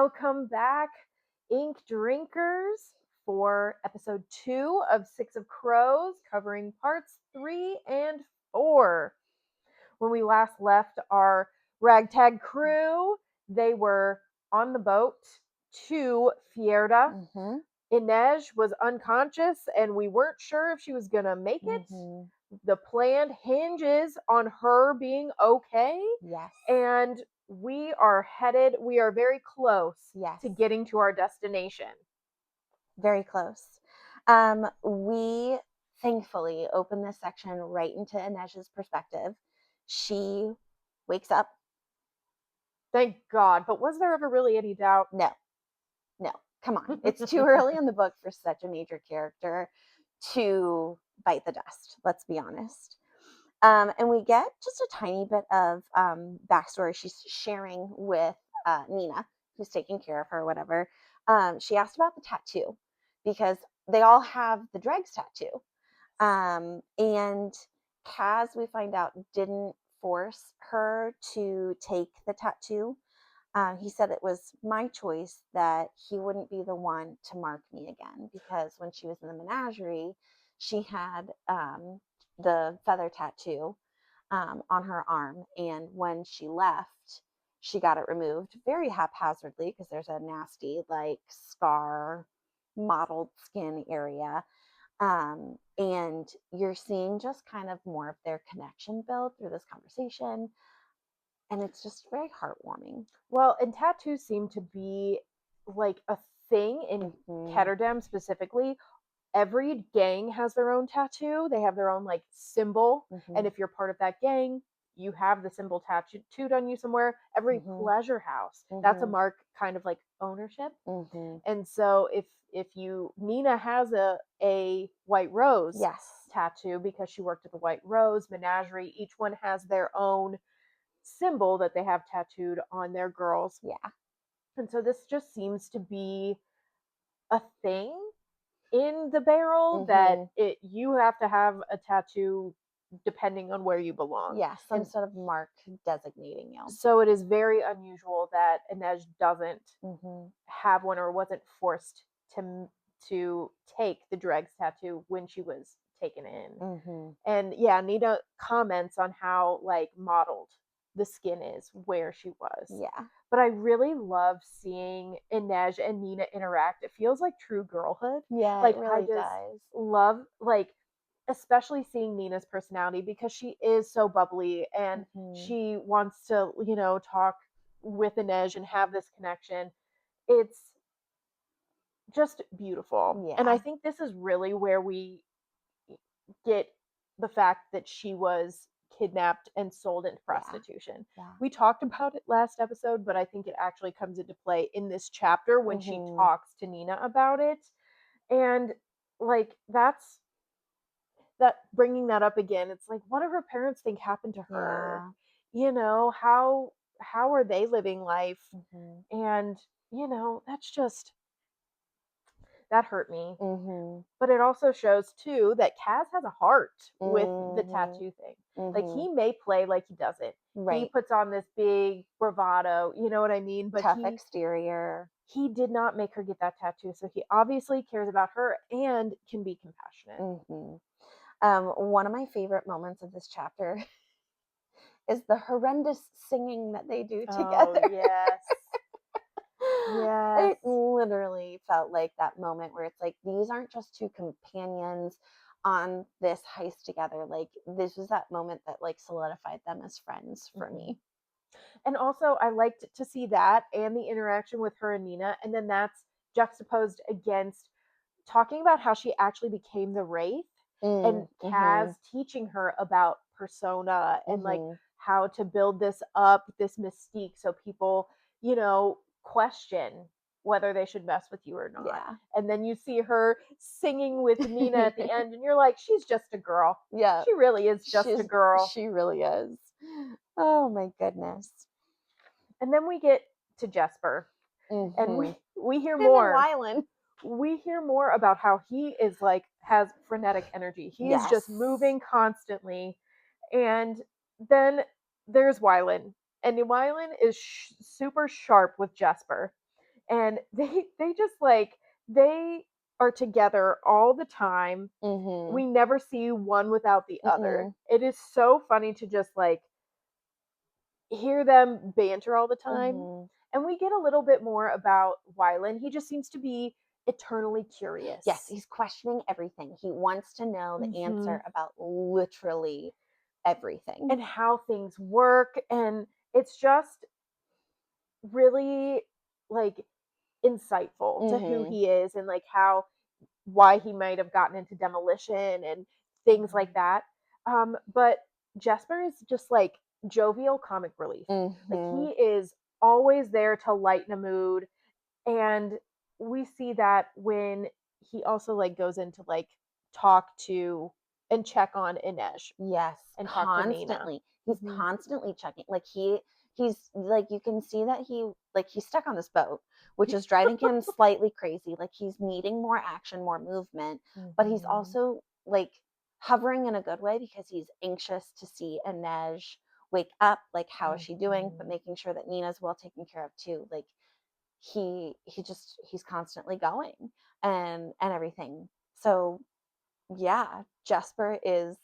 Welcome back, ink drinkers, for episode 2 of Six of Crows, covering parts 3 and 4. When we last left our ragtag crew, they were on the boat to Fierda. Mm-hmm. Inej was unconscious, and we weren't sure if she was going to make it. Mm-hmm. The plan hinges on her being okay. Yes. And we are very close Yes. to getting to our destination. Very close. We thankfully open this section right into Inej's perspective. She wakes up. Thank God. But was there ever really any doubt? No. Come on. It's too early in the book for such a major character to bite the dust. Let's be honest. And we get just a tiny bit of backstory she's sharing with Nina, who's taking care of her or whatever. She asked about the tattoo because they all have the Dregs tattoo. And Kaz, we find out, didn't force her to take the tattoo. He said it was my choice that he wouldn't be the one to mark me again, because when she was in the menagerie, she had the feather tattoo on her arm, and when she left, she got it removed very haphazardly because there's a nasty scar mottled skin area. And you're seeing just kind of more of their connection build through this conversation, and it's just very heartwarming. Well, and tattoos seem to be like a thing in Ketterdam specifically. Every gang has their own tattoo. They have their own symbol. And if you're part of that gang, you have the symbol tattooed on you somewhere. Every pleasure house, that's a mark kind of like ownership. And so if Nina has a White Rose tattoo because she worked at the White Rose Menagerie, each one has their own symbol that they have tattooed on their girls. Yeah. And so this just seems to be a thing in the barrel that you have to have a tattoo depending on where you belong. Yeah, some sort of mark designating you. So it is very unusual that Inej doesn't have one or wasn't forced to take the Dregs tattoo when she was taken in. And yeah, Nina comments on how mottled the skin is where she was. Yeah. But I really love seeing Inej and Nina interact. It feels like true girlhood. Yeah, it really does. Love especially seeing Nina's personality, because she is so bubbly and she wants to, talk with Inej and have this connection. It's just beautiful. Yeah. And I think this is really where we get the fact that she was kidnapped and sold into prostitution. Yeah. We talked about it last episode, but I think it actually comes into play in this chapter when she talks to Nina about it. And that bringing that up again, it's like, what do her parents think happened to her? Yeah. How are they living life? And that's just, that hurt me. But it also shows too that Kaz has a heart with the tattoo thing. Like, he may play like he doesn't. He puts on this big bravado, you know what I mean? But tough exterior. He did not make her get that tattoo, so he obviously cares about her and can be compassionate. One of my favorite moments of this chapter is the horrendous singing that they do together. Oh, yes. Yes. It literally felt like that moment where it's like, these aren't just two companions on this heist together. Like, this was that moment that solidified them as friends for me. And also, I liked to see that and the interaction with her and Nina, and then that's juxtaposed against talking about how she actually became the Wraith, and Kaz teaching her about persona and how to build this up, this mystique, so people, question whether they should mess with you or not. Yeah. And then you see her singing with Nina at the end, and you're like, she's just a girl. Yeah. She really is just a girl. She really is. Oh my goodness. And then we get to Jesper. And we hear more. We hear more about how he is has frenetic energy. He is just moving constantly. And then there's Wylan. And Wylan is super sharp with Jesper. and they just like they are together all the time. We never see one without the other. It is so funny to just like hear them banter all the time. And we get a little bit more about Wylan. He just seems to be eternally curious. Yes, he's questioning everything. He wants to know the answer about literally everything. And how things work. And it's just really like insightful to who he is and like why he might have gotten into demolition and things like that. But Jesper is just like jovial comic relief. Like he is always there to lighten a mood, and we see that when he also like goes into like talk to and check on Inej. Yes, and constantly. He's constantly checking. Like he's like, you can see that he's stuck on this boat, which is driving him slightly crazy. Like he's needing more action, more movement, but he's also like hovering in a good way because he's anxious to see Inej wake up. Like, how is she doing? But making sure that Nina's well taken care of too. Like he's constantly going and everything. So yeah, Jesper is,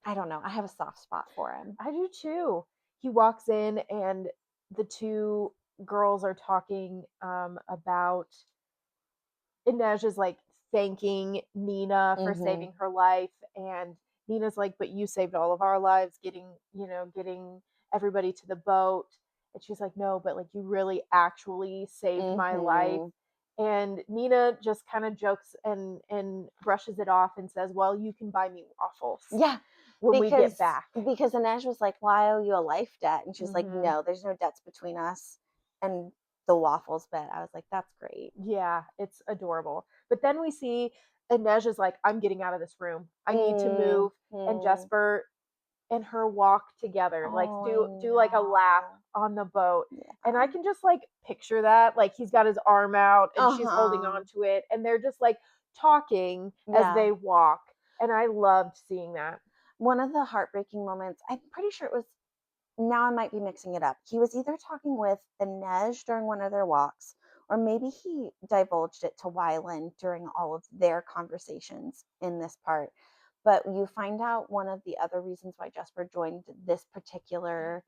I don't know, I have a soft spot for him. I do too. He walks in and the two girls are talking about Inej is like thanking Nina for saving her life, and Nina's like, but you saved all of our lives getting everybody to the boat. And she's like, no, but like you really actually saved my life. And Nina just kind of jokes and brushes it off and says, well, you can buy me waffles. Yeah. When we get back. Because Inej was like, well, I owe you a life debt. And she's like, no, there's no debts between us. And the waffles bit, I was like, that's great. Yeah, it's adorable. But then we see Inej is like, I'm getting out of this room. I need to move. And Jesper and her walk together, like do like a lap on the boat. Yeah. And I can just like picture that. Like he's got his arm out and she's holding on to it. And they're just like talking as they walk. And I loved seeing that. One of the heartbreaking moments, I'm pretty sure it was, now I might be mixing it up. He was either talking with Inej during one of their walks, or maybe he divulged it to Wylan during all of their conversations in this part. But you find out one of the other reasons why Jesper joined this particular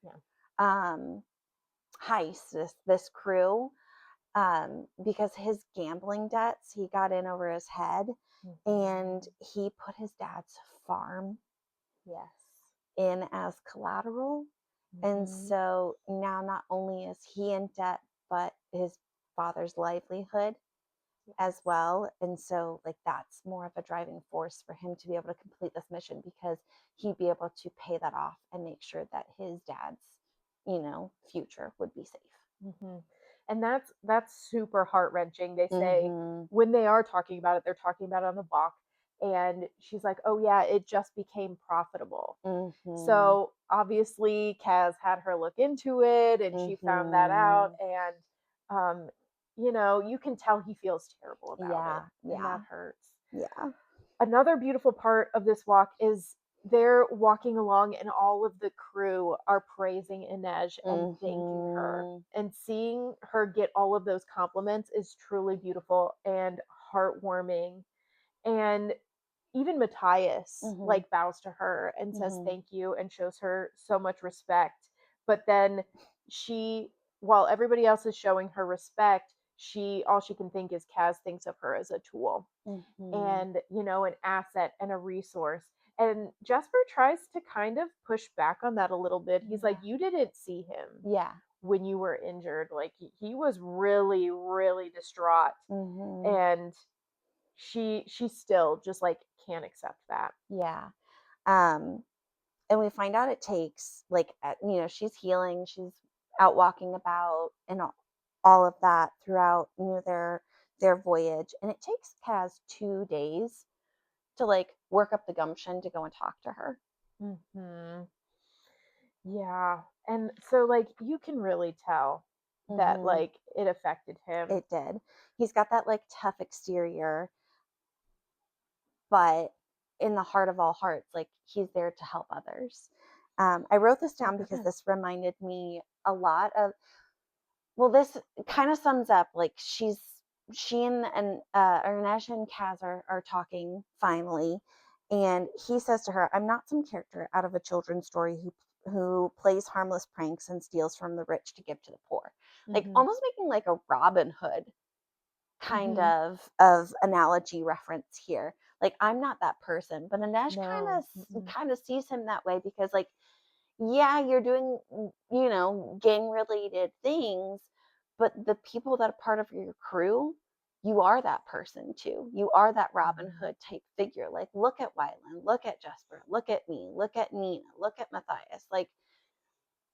heist, this crew, because his gambling debts, he got in over his head, and he put his dad's farm in as collateral. And so now not only is he in debt, but his father's livelihood as well. And so like that's more of a driving force for him to be able to complete this mission, because he'd be able to pay that off and make sure that his dad's, future would be safe. And that's super heart-wrenching. They say when they are talking about it, they're talking about it on the walk, and she's like, oh yeah, it just became profitable. So obviously Kaz had her look into it, and she found that out, and you can tell he feels terrible about it, and that hurts. Another beautiful part of this walk is they're walking along and all of the crew are praising Inej and thanking her. And seeing her get all of those compliments is truly beautiful and heartwarming. And even Matthias like bows to her and says thank you and shows her so much respect. But then while everybody else is showing her respect, all she can think is Kaz thinks of her as a tool and an asset and a resource. And Jesper tries to kind of push back on that a little bit. He's like, you didn't see him when you were injured. Like he was really, really distraught. And she still just like can't accept that. And we find out it takes like, she's healing, she's out walking about, and all of that throughout their voyage, and it takes Kaz 2 days to like work up the gumption to go and talk to her. Yeah. And so like you can really tell that like it affected him. It did. He's got that like tough exterior, but in the heart of all hearts, like he's there to help others. I wrote this down because this reminded me a lot of Well, this kind of sums up, like, she and Ernest and Kaz are talking finally, and he says to her, "I'm not some character out of a children's story who plays harmless pranks and steals from the rich to give to the poor." Like, Mm-hmm. almost making like a Robin Hood kind Mm-hmm. of analogy reference here. Like, I'm not that person, but Anesh No. Mm-mm. kind of sees him that way because, like, yeah, you're doing, gang related things, but the people that are part of your crew, you are that person too. You are that Robin Mhm. Hood type figure. Like, look at Wyland, look at Jesper, look at me, look at Nina, look at Matthias. Like,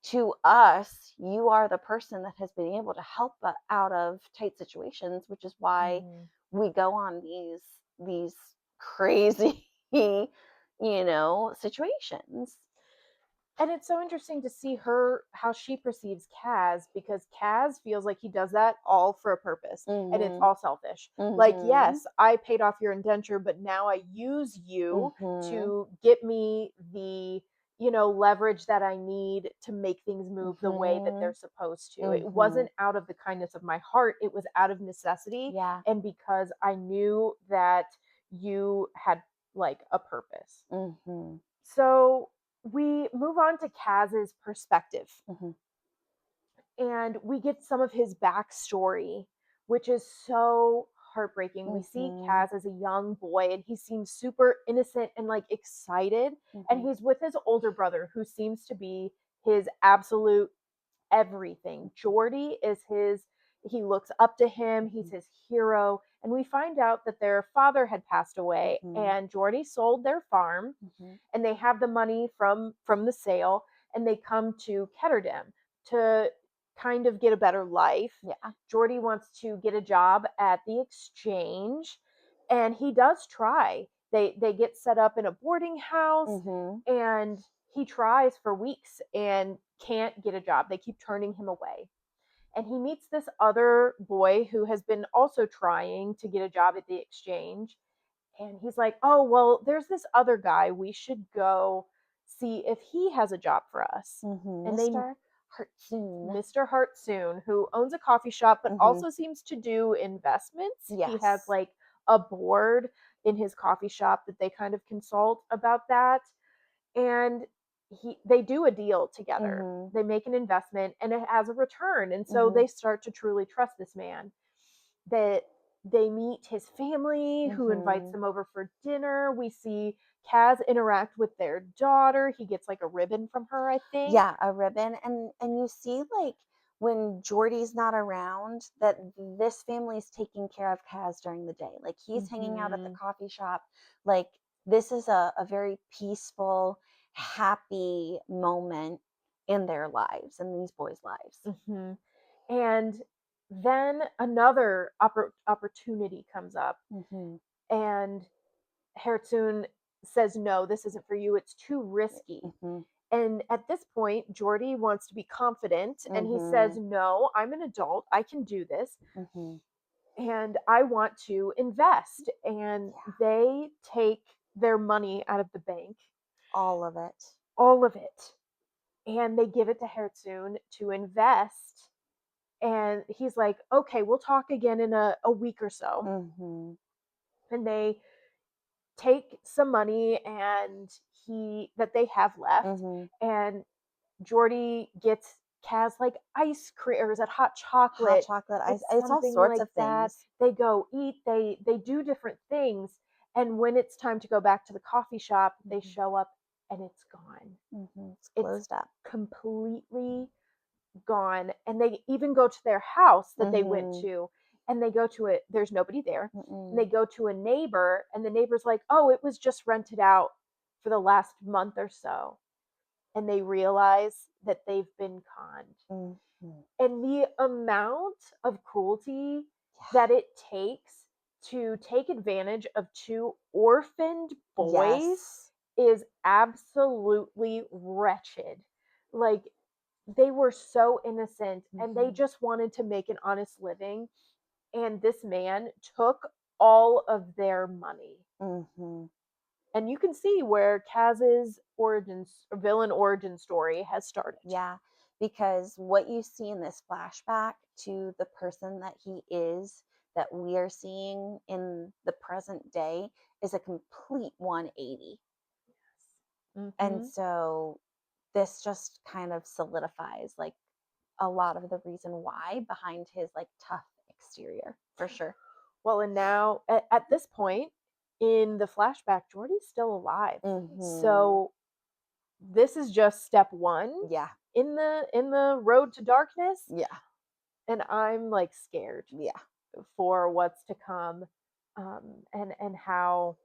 to us, you are the person that has been able to help out of tight situations, which is why Mhm. we go on these crazy, situations. And it's so interesting to see her how she perceives Kaz, because Kaz feels like he does that all for a purpose and it's Mhm. all selfish. Like, Mhm. yes, I paid off your indenture, but now I use you Mhm. to get me the, leverage that I need to make things move the way that they're Mhm. supposed to. It Mhm. wasn't out of the kindness of my heart, it was out of necessity Yeah. and because I knew that you had like a purpose. Mhm. So we move on to Kaz's perspective Mhm. and we get some of his backstory, which is so heartbreaking. We see Mhm. Kaz as a young boy and he seems super innocent and like excited. And Mhm. he's with his older brother who seems to be his absolute everything. Jordy is he looks up to him, he's Mhm. his hero. And we find out that their father had passed away Mhm. and Jordy sold their farm Mhm. and they have the money from the sale and they come to Ketterdam to kind of get a better life. Yeah. Jordy wants to get a job at the exchange and he does try. They get set up in a boarding house Mhm. and he tries for weeks and can't get a job. They keep turning him away. And he meets this other boy who has been also trying to get a job at the exchange and he's like, "Oh, well, there's this other guy. We should go see if he has a job for us." Mhm. And they Mr. Hartsoon. Mr. Hartsoon, who owns a coffee shop but Mhm. also seems to do investments. He has Yes. like a board in his coffee shop that they kind of consult about that. And they do a deal together. Mhm. They make an investment and it has a return. And so Mhm. they start to truly trust this man. That they meet his family who invites Mhm. them over for dinner. We see Kaz interact with their daughter. He gets like a ribbon from her, I think. Yeah, a ribbon, and you see, like, when Jordy's not around, that this family's taking care of Kaz during the day. Like, he's hanging out at the Mm-hmm. coffee shop. Like, this is a very peaceful, happy moment in their lives, in these boys' lives. Mm-hmm. And then another opportunity comes up, Mhm. and Hertzun says, "No, this isn't for you. It's too risky." Mhm. And at this point, Jordy wants to be confident and he says, Mhm. "No, I'm an adult. I can do this. Mhm. And I want to invest." And Yeah, they take their money out of the bank, all of it. all of it, and they give it to Hertzun to invest. And he's like, "Okay, we'll talk again in a week or so." Mhm. And they take some money and he that they have left, Mhm. and Jordy gets Kaz like ice cream, or is it hot Hot chocolate? chocolate ice, It's it's all something sorts like of that. things. They go eat, they do different things, and when it's time to go back to the coffee shop, they Mhm. show up and it's gone. Mhm. It's It's closed up. completely gone, and they even go to their house that they went Mhm. to, and they go to it. There's nobody there, and they Mm-mm. go to a neighbor, and the neighbor's like, "Oh, it was just rented out for the last month or so," and they realize that they've been conned. Mhm. And the amount of cruelty that Yeah. it takes to take advantage of two orphaned boys Yes. is absolutely wretched. Like, they were so innocent and they Mhm. just wanted to make an honest living. And this man took all of their money. Mhm. And you can see where Kaz's villain origin story has started. Yeah. because what you see in this flashback to the person that he is, that we are seeing in the present day, is a complete 180. And so this just kind of solidifies like a lot of the reason why behind his like tough exterior, for sure. Well, and now at this point in the flashback, Jordy's still alive. So this is just step one. Yeah. In the road to darkness. Yeah. And I'm like scared. Yeah. For what's to come, and how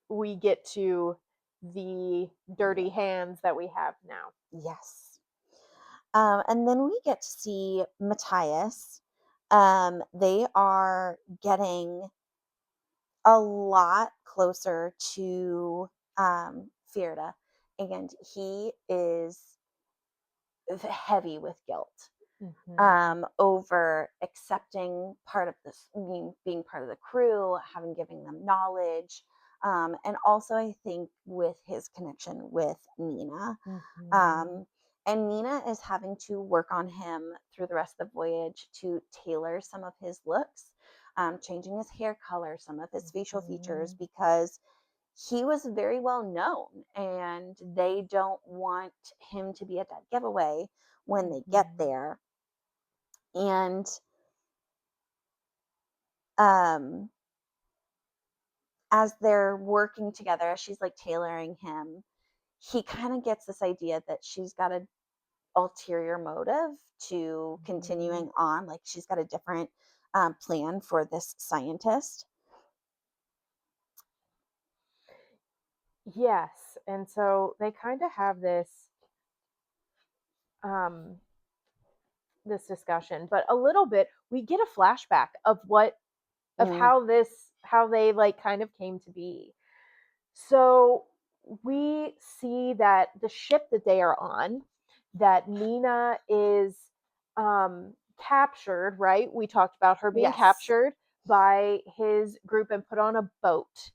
we get to the dirty hands that we have now. Yes. And then we get to see Matthias. They are getting a lot closer to Fjerda, and he is heavy with guilt over accepting part of this, being part of the crew, having given them knowledge, and also I think with his connection with Nina. And Nina is having to work on him through the rest of the voyage to tailor some of his looks, changing his hair color, some of his facial features, because he was very well known and they don't want him to be a dead giveaway when they get there. And as they're working together, as she's like tailoring him, he kind of gets this idea that she's got an ulterior motive to continuing on. Like she's got a different plan for this scientist. Yes. And so they kind of have this this discussion, but a little bit we get a flashback of how they like kind of came to be. So we see that the ship that they are on, that Nina is captured, right? We talked about her being captured by his group and put on a boat.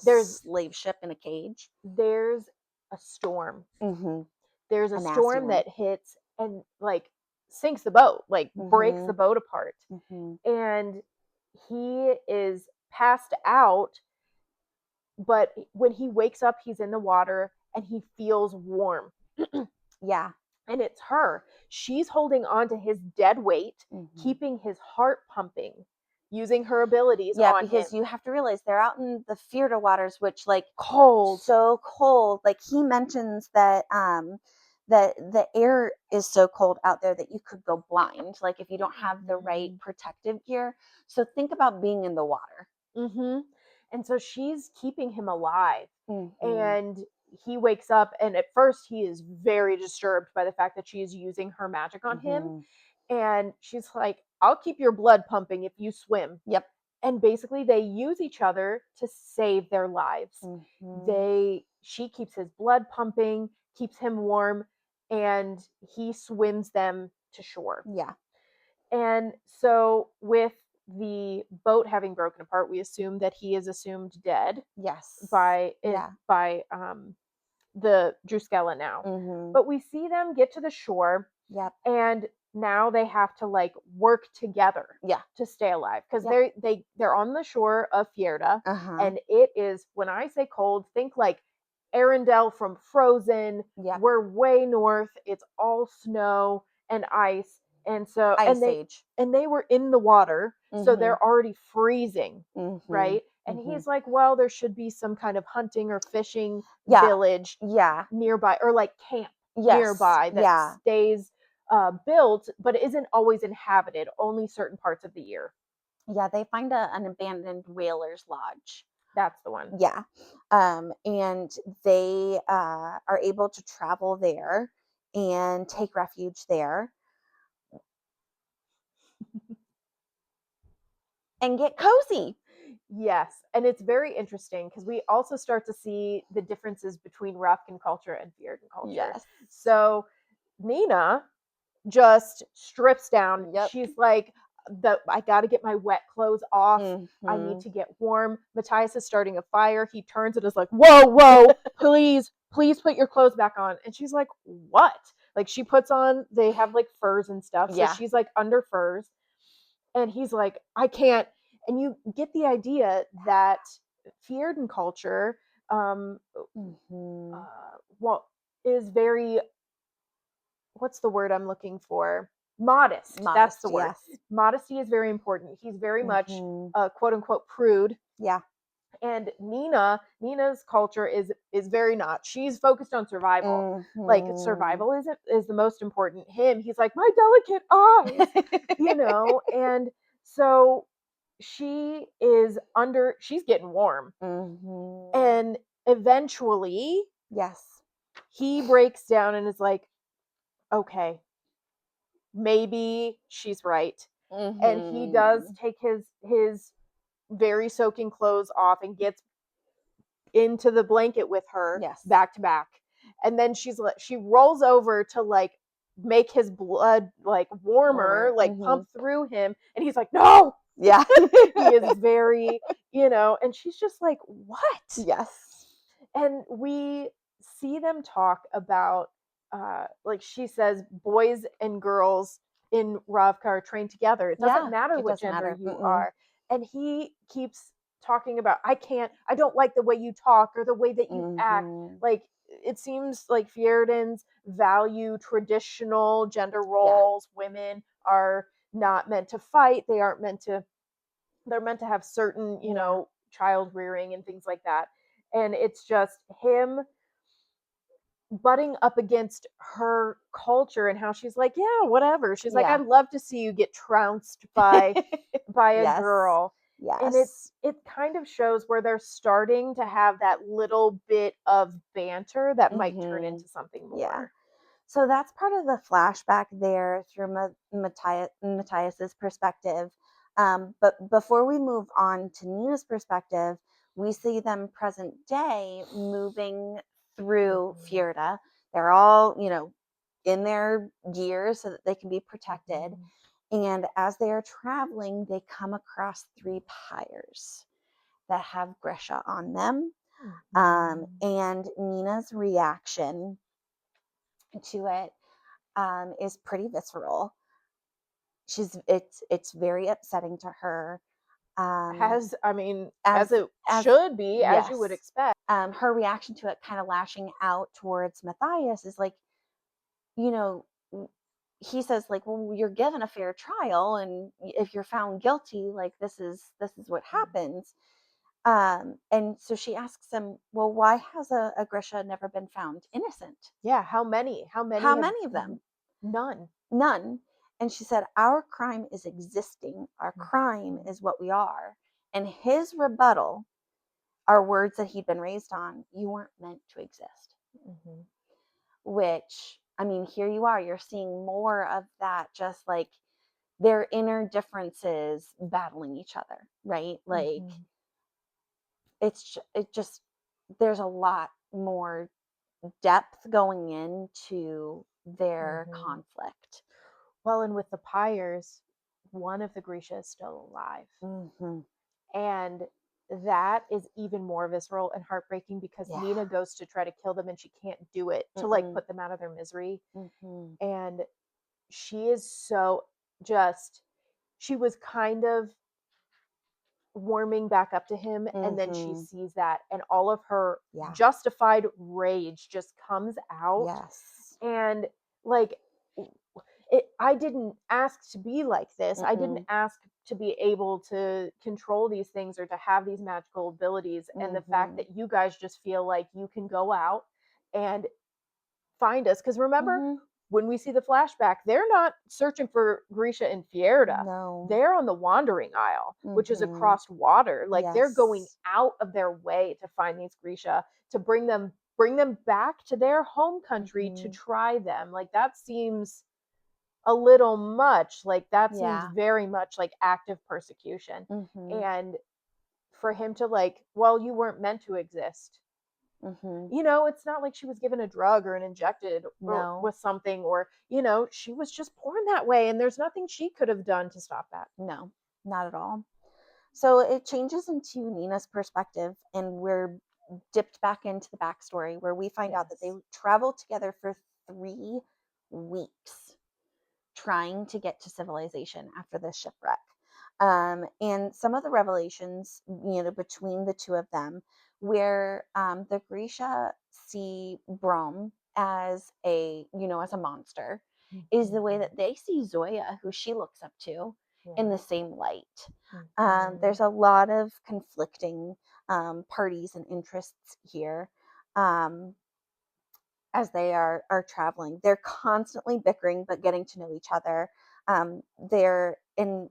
There's slave ship in a cage. There's a storm. There's a storm that hits and like sinks the boat, like breaks the boat apart. And he is passed out, but when he wakes up, he's in the water and he feels warm. Yeah. And it's her. She's holding on to his dead weight, keeping his heart pumping, using her abilities on because him. You have to realize they're out in the Fjerda waters, which like cold. So cold. Like he mentions that that the air is so cold out there that you could go blind, like if you don't have the right protective gear. So think about being in the water. And so she's keeping him alive. And he wakes up, and at first he is very disturbed by the fact that she is using her magic on him. And she's like, I'll keep your blood pumping if you swim. Yep. And basically they use each other to save their lives. She keeps his blood pumping, keeps him warm, and he swims them to shore. Yeah. And so with the boat having broken apart, we assume that he is assumed dead. Yes. By the Druskella now. But we see them get to the shore. Yep. And now they have to like work together. Yeah. To stay alive, because they're on the shore of Fjerda, and it is, when I say cold, think like Arendelle from Frozen. Yeah. We're way north. It's all snow and ice. And so Ice Age. And they were in the water, so they're already freezing, right? And he's like, well, there should be some kind of hunting or fishing village nearby, or like camp nearby that stays built, but isn't always inhabited, only certain parts of the year. Yeah, they find an abandoned whaler's lodge. That's the one. Yeah. And they are able to travel there and take refuge there. And get cozy. Yes. And it's very interesting because we also start to see the differences between Rafkin culture and Fjerdan culture. Yes. So Nina just strips down. Yep. She's like, I got to get my wet clothes off. I need to get warm. Matthias is starting a fire. He turns and is like, whoa, please put your clothes back on. And she's like, what? Like she puts on, they have like furs and stuff. So Yeah. she's like under furs. And he's like, I can't. And you get the idea that Fjerdan culture, well, is very, what's the word I'm looking for? Modest. That's the word. Yes. Modesty is very important. He's very much quote unquote prude. Yeah. And Nina's culture is very not. She's focused on survival. Like survival is the most important. He's like, my delicate eyes, and so she's getting warm. And eventually, yes, he breaks down and is like, okay, maybe she's right. And he does take his very soaking clothes off and gets into the blanket with her, back to back. And then she rolls over to like make his blood like warmer, like pump through him, and he's like, no. Yeah. He is very, and she's just like, what? Yes. And we see them talk about like she says, boys and girls in Ravka are trained together. It doesn't matter what gender you are. And he keeps talking about, I don't like the way you talk or the way that you act. Like it seems like Fjerdans value traditional gender roles. Women are not meant to fight. They're meant to have certain, child rearing and things like that. And it's just him butting up against her culture and how she's like, yeah, whatever. She's like, I'd love to see you get trounced by a girl. Yes. And it kind of shows where they're starting to have that little bit of banter that might turn into something more. Yeah. So that's part of the flashback there through Matthias's perspective. But before we move on to Nina's perspective, we see them present day moving through Fjerda. They're all, in their gear so that they can be protected. And as they are traveling, they come across 3 pyres that have Grisha on them. And Nina's reaction to it is pretty visceral. It's very upsetting to her. As it should be, as you would expect. Her reaction to it, kind of lashing out towards Matthias, is like, he says like, well, you're given a fair trial, and if you're found guilty, like this is what happens. And so she asks him, well, why has a Grisha never been found innocent? Yeah, how many of them? None. And she said, our crime is existing. Our crime is what we are. And his rebuttal are words that he'd been raised on. You weren't meant to exist. Which, here you are. You're seeing more of that, just like their inner differences battling each other, right? Like, it just, there's a lot more depth going into their conflict. Well, and with the pyres, one of the Grisha is still alive. And that is even more visceral and heartbreaking because Nina goes to try to kill them and she can't do it to like put them out of their misery. And she is so she was kind of warming back up to him, and then she sees that, and all of her justified rage just comes out. And like, I didn't ask to be like this. I didn't ask to be able to control these things or to have these magical abilities. And the fact that you guys just feel like you can go out and find us, because remember, when we see the flashback, they're not searching for Grisha and Fjerda. No. They're on the Wandering Isle, which is across water. Like they're going out of their way to find these Grisha, to bring them back to their home country to try them. Like that seems a little much. Like that seems very much like active persecution. And for him to like, well, you weren't meant to exist. It's not like she was given a drug or an injected with something, or she was just born that way, and there's nothing she could have done to stop that. No, not at all. So it changes into Nina's perspective, and we're dipped back into the backstory where we find out that they traveled together for 3 weeks trying to get to civilization after this shipwreck. And some of the revelations, between the two of them, where the Grisha see Brom as as a monster, is the way that they see Zoya, who she looks up to, in the same light. There's a lot of conflicting parties and interests here. As they are traveling, they're constantly bickering but getting to know each other. They're in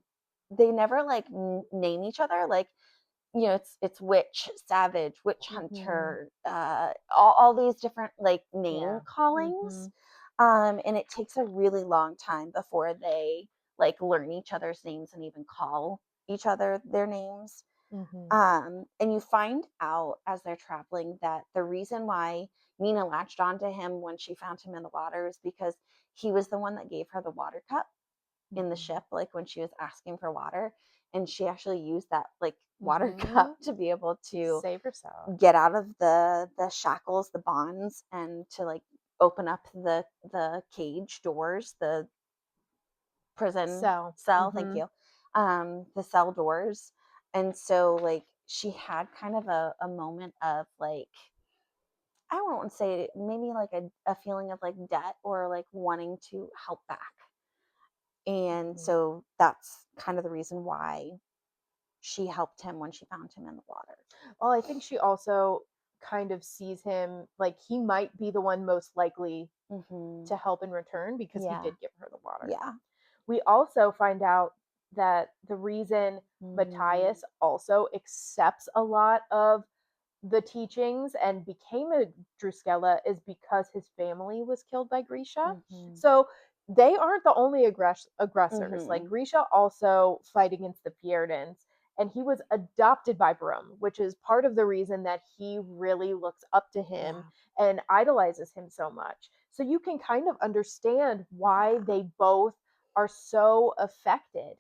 They never like name each other, like, it's witch, savage, witch hunter, all these different like name callings. And it takes a really long time before they like learn each other's names and even call each other their names. And you find out as they're traveling that the reason why Nina latched onto him when she found him in the water is because he was the one that gave her the water cup in the ship, like when she was asking for water. And she actually used that like water cup to be able to save herself, get out of the shackles, the bonds, and to like open up the cage doors, the prison cell, thank you, the cell doors. And so like she had kind of a moment of like, I won't say, maybe like a feeling of like debt or like wanting to help back. And so that's kind of the reason why she helped him when she found him in the water. Well, I think she also kind of sees him like he might be the one most likely to help in return because he did give her the water. Yeah. We also find out that the reason Matthias also accepts a lot of the teachings and became a Druskella is because his family was killed by Grisha. So they aren't the only aggressors. Like Grisha also fight against the Fjerdans, and he was adopted by Brum, which is part of the reason that he really looks up to him and idolizes him so much. So you can kind of understand why they both are so affected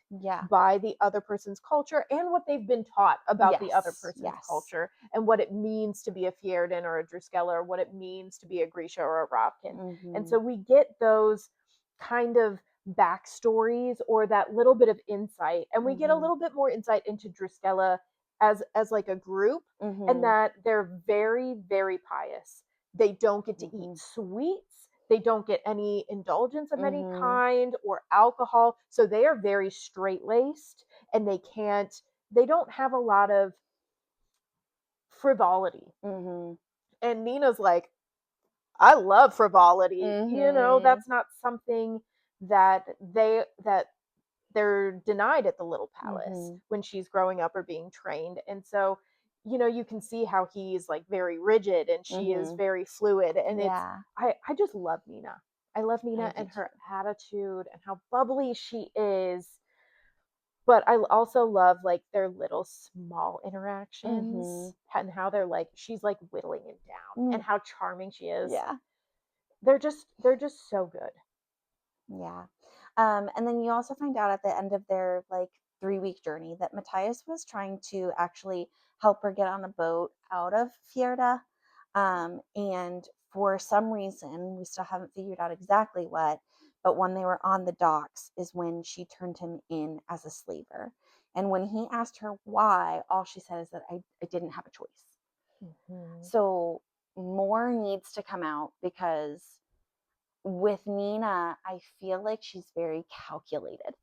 by the other person's culture and what they've been taught about the other person's culture and what it means to be a Fjerdan or a Druskella or what it means to be a Grisha or a Ravkin. And so we get those kind of backstories or that little bit of insight, and we get a little bit more insight into Druskella as like a group, and that they're very, very pious. They don't get to eat sweets. They don't get any indulgence of any kind or alcohol. So they are very straight-laced, and they don't have a lot of frivolity. And Nina's like, I love frivolity. That's not something that they're denied at the Little Palace when she's growing up or being trained. And so, you can see how he's like very rigid and she is very fluid. And I just love Nina. I love Nina and her attitude and how bubbly she is. But I also love like their little small interactions and how they're like, she's like whittling it down and how charming she is. They're just so good. And then you also find out at the end of their like 3-week journey that Matthias was trying to actually help her get on a boat out of Fjerda. And for some reason, we still haven't figured out exactly what, but when they were on the docks is when she turned him in as a slaver. And when he asked her why, all she said is that I didn't have a choice. So more needs to come out, because with Nina, I feel like she's very calculated.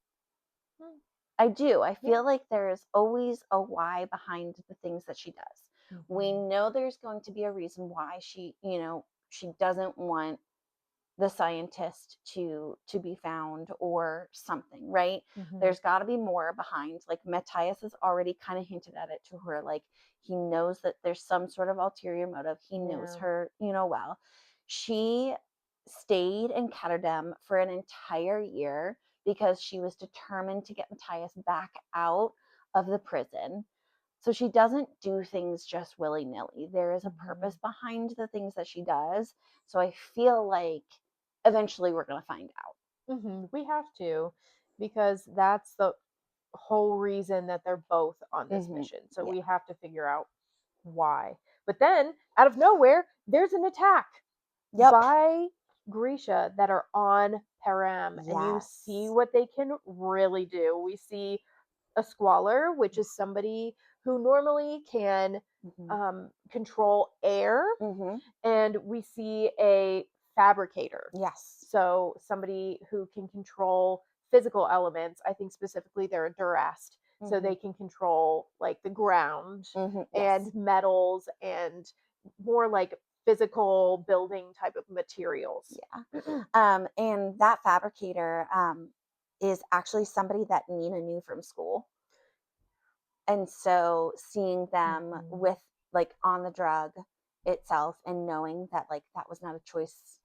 I do. I feel like there's always a why behind the things that she does. We know there's going to be a reason why she doesn't want the scientist to be found or something, right? There's got to be more behind. Like Matthias has already kind of hinted at it to her. Like he knows that there's some sort of ulterior motive. He knows her, well. She stayed in Ketterdam for an entire year because she was determined to get Matthias back out of the prison. So she doesn't do things just willy-nilly. There is a purpose behind the things that she does. So I feel like eventually we're going to find out. We have to, because that's the whole reason that they're both on this mission. So we have to figure out why. But then, out of nowhere, there's an attack by Grisha that are on Param, and you see Yes. what they can really do. We see a squaller, which is somebody who normally can Mhm. control air, Mhm. and we see a fabricator. Yes. So somebody who can control physical elements. I think specifically they're a Durast, so they Mhm. can control like the ground Mhm. Yes. and metals and more like physical building type of materials. Yeah. And that fabricator is actually somebody that Nina knew from school. And so seeing them Mhm. with like on the drug itself and knowing that like that was not a choice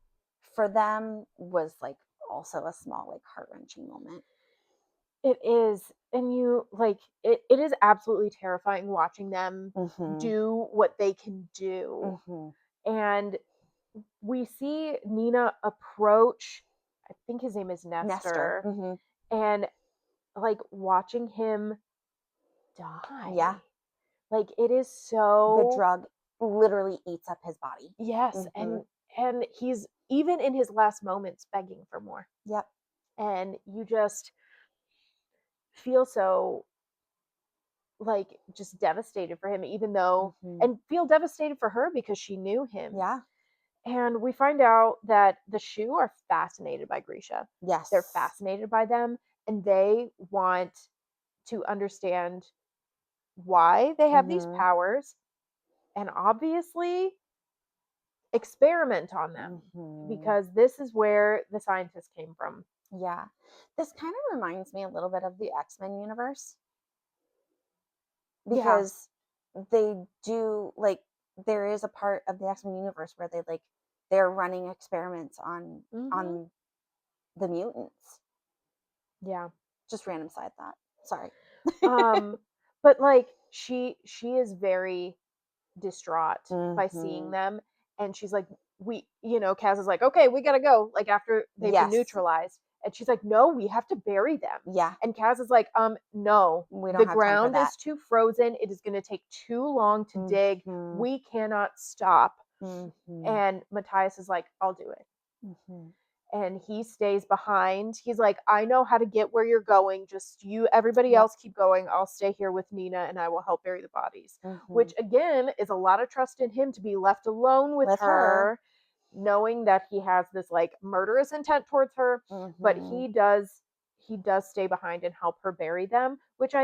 for them was like also a small like heart-wrenching moment. It is. And you like it is absolutely terrifying watching them Mhm. do what they can do. Mhm. And we see Nina approach, I think his name is Nestor. Nestor, Mhm. and like watching him Yeah. die. Like it is The so, drug literally eats up his body. yes, Mhm. and he's even in his last moments begging for more. Yep. And you just feel so like just devastated for him, even though, Mhm. and feel devastated for her because she knew him. Yeah. And we find out that the Shu are fascinated by Grisha. They're Yes. fascinated by them, and they want to understand why they have these Mhm. powers and obviously experiment on them, Mhm. because this is where the scientists came from. Yeah. This kind of reminds me a little bit of the X-Men universe Yeah. because they do like there is a part of the X-Men universe where they like they're running experiments Hmm. on the mutants. Yeah. Just random side thought. Sorry. Um, but like she is very distraught by seeing Mhm. them, and she's like, we, Kaz is like, okay, we gotta go, like after they've been Yes. neutralized, and she's like, no, we have to bury them. Yeah. And Kaz is like, no, We the don't have time for ground that. is too frozen, it is going to take too long to dig, Mhm. we cannot stop. Mhm. And Matthias is like, I'll do it. Mhm. And he stays behind. He's like, I know how to get where you're going. Just you, everybody Yep. else keep going. I'll stay here with Nina and I will help bury the bodies. Mhm. Which again is a lot of trust in him to be left alone with With her. her, knowing that he has this like murderous intent towards her, but Mhm. he does stay behind and help her bury them, which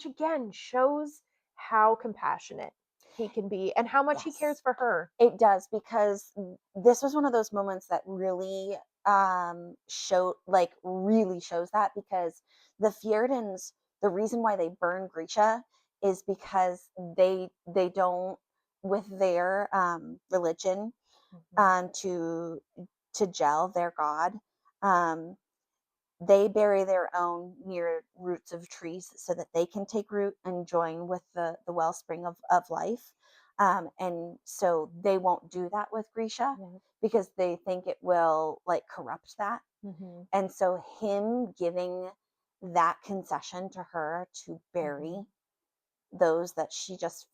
again shows how compassionate he can be and how much he cares Yes. for her. It does because this was one of those moments that really really shows that because the Fjerdans, the reason why they burn Grisha is because they don't with their religion Mhm. to gel their god. Um, they bury their own near roots of trees so that they can take root and join with the wellspring of life. And so they won't do that with Grisha Yeah. because they think it will like corrupt that. Mm-hmm. And so him giving that concession to her to Mm-hmm. bury those that she just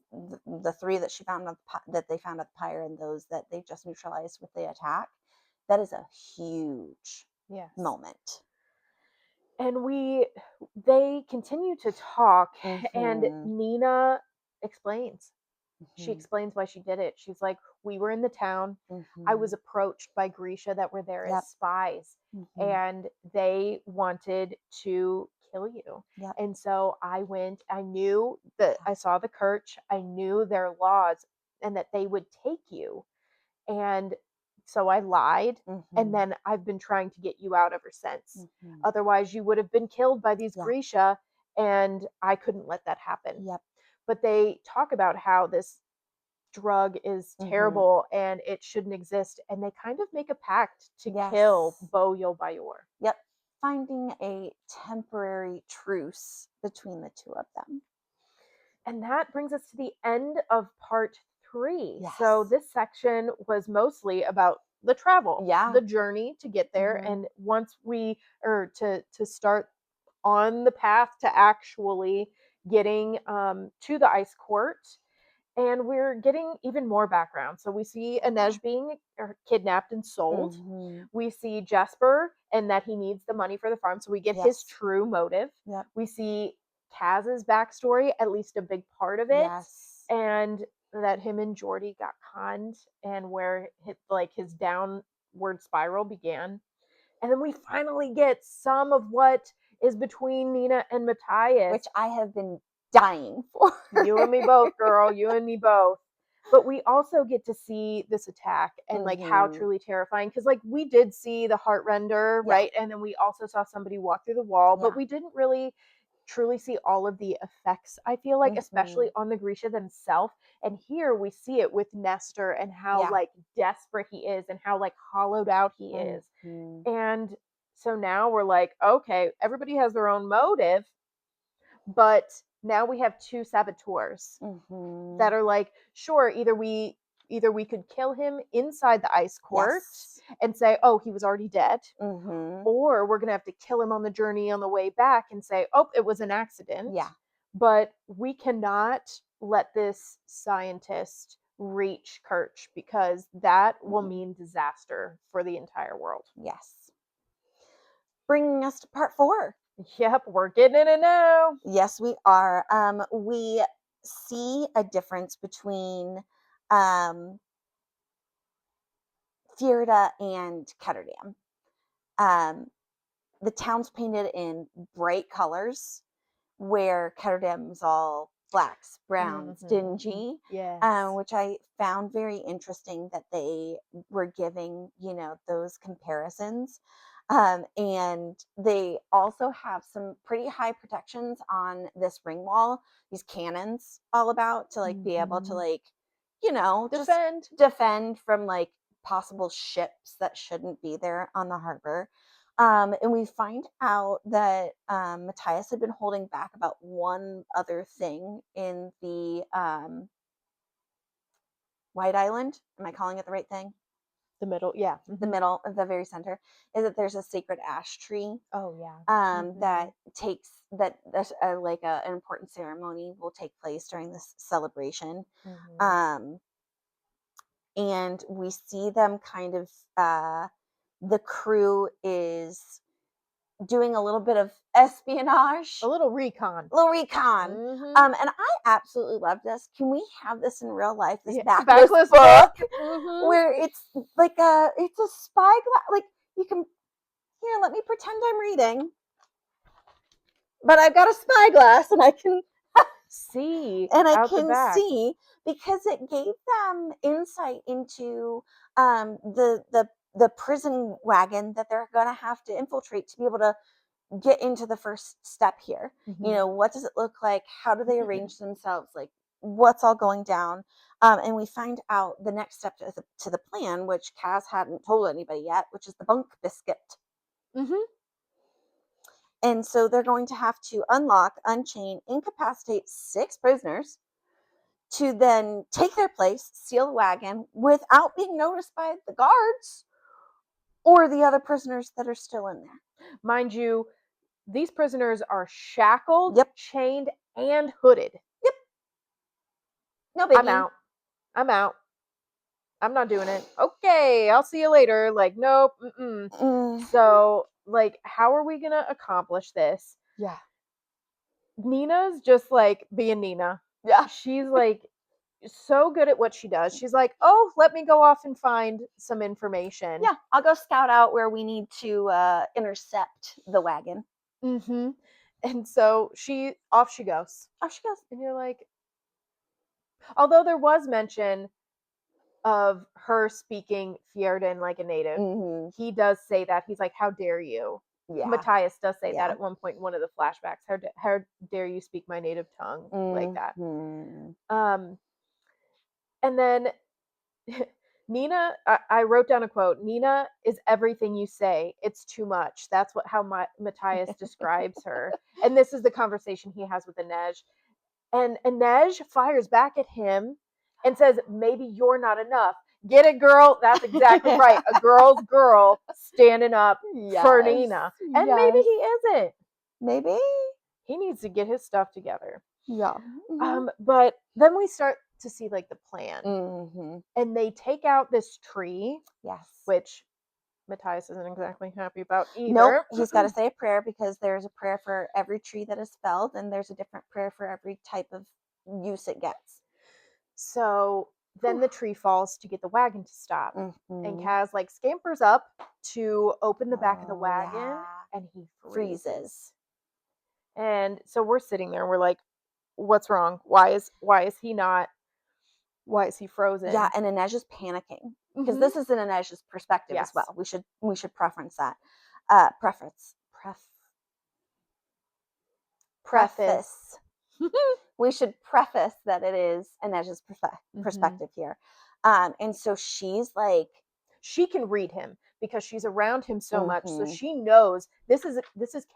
the three that she found that they found at the pyre and those that they just neutralized with the attack, that is a huge Yes. moment. And they continue to talk, and Mhm. Nina explains. She Mhm. explains why she did it. She's like, we were in the town, I was Mhm. approached by Grisha that were there as Yep. spies, Mhm. and they wanted to kill you. Yep. And so I went, I knew that, I saw the Kirch, I knew their laws and that they would take you. And so I lied. And Mhm. then I've been trying to get you out ever since. Mhm. Otherwise, you would have been killed by these Yeah. Grisha, and I couldn't let that happen. Yep. But they talk about how this drug is Mhm. terrible and it shouldn't exist. And they kind of make a pact to kill Yes. Bo-Yul Bayor. Yep. Finding a temporary truce between the two of them. And that brings us to the end of part 3. So Yes. this section was mostly about the travel, Yeah. the journey to get there, Mhm. and once we or to start on the path to actually getting to the ice court. And we're getting even more background. So we see Inej being kidnapped and sold. We see Jesper and that he needs the money for the farm. So we get his true motive. Yep. We see Kaz's backstory, at least a big part of it. Yes. And that him and Jordy got conned and where his downward spiral began. And then we finally get some of what is between Nina and Matthias. Which I have been dying for. You and me both, girl. You and me both. But we also get to see this attack and like how truly terrifying. Because like we did see the heart render, right? And then we also saw somebody walk through the wall, but we didn't really truly see all of the effects, I feel like, especially on the Grisha themselves. And here we see it with Nestor and how like desperate he is and how like hollowed out he is. And so now we're like, okay, everybody has their own motive, but now we have two saboteurs that are like, sure, either we could kill him inside the ice court and say, oh, he was already dead, or we're gonna have to kill him on the journey on the way back and say, oh, it was an accident. But we cannot let this scientist reach Kirch because that will mean disaster for the entire world. Yes. Bringing us to part 4. Yep, we're getting in it now. Yes, we are. We see a difference between Fjerda and Ketterdam. The town's painted in bright colors, where Ketterdam's all blacks, browns, dingy. Which I found very interesting that they were giving, those comparisons. And they also have some pretty high protections on this ring wall, these cannons all about to like be able to like, just defend from like possible ships that shouldn't be there on the harbor. And we find out that Matthias had been holding back about one other thing in the White Island. Am I calling it the right thing? The middle, yeah. The middle, the very center, is that there's a sacred ash tree. Oh, yeah. That there's like an important ceremony will take place during this celebration. And we see them kind of, the crew is doing a little bit of espionage. A little recon. And I absolutely love this. Can we have this in real life? This backlist book where it's like it's a spyglass. Like you can, here, let me pretend I'm reading. But I've got a spyglass and I can see. And I can see because it gave them insight into the prison wagon that they're going to have to infiltrate to be able to get into the first step here. What does it look like? How do they arrange themselves? Like, what's all going down? And we find out the next step to the plan, which Kaz hadn't told anybody yet, which is the bunk biscuit. And so they're going to have to unlock, unchain, incapacitate 6 prisoners to then take their place, seal the wagon without being noticed by the guards or the other prisoners that are still in there. Mind you, these prisoners are shackled, chained, and hooded. No biggie. I'm out. I'm not doing it. Okay, I'll see you later. Like, nope. So, like, how are we going to accomplish this? Nina's just, like, being Nina. She's, like, so good at what she does. She's like, oh, let me go off and find some information. I'll go scout out where we need to intercept the wagon. And so off she goes. And you're like, although there was mention of her speaking Fjerdan like a native, he does say that. He's like, how dare you? Matthias does say that at one point in one of the flashbacks. How dare you speak my native tongue like that? And then Nina, I wrote down a quote. Nina is everything you say. It's too much. That's how Matthias describes her. And this is the conversation he has with Inej. And Inej fires back at him and says, maybe you're not enough. Get it, girl? That's exactly right. A girl's girl standing up for Nina. And maybe he isn't. Maybe. He needs to get his stuff together. But then we start to see like the plan. Mm-hmm. And they take out this tree. Yes. Which Matthias isn't exactly happy about either. Nope, he's got to say a prayer because there's a prayer for every tree that is felled, and there's a different prayer for every type of use it gets. So then the tree falls to get the wagon to stop. Mm-hmm. And Kaz like scampers up to open the back of the wagon, yeah. and he freezes. And so we're sitting there, we're like, what's wrong? Why is he frozen? Yeah, and Inej is panicking because this is in Inej's perspective as well. We should preference that. Preface. We should preface that it is Inej's perspective here. And so she's like, she can read him because she's around him so much, so she knows this is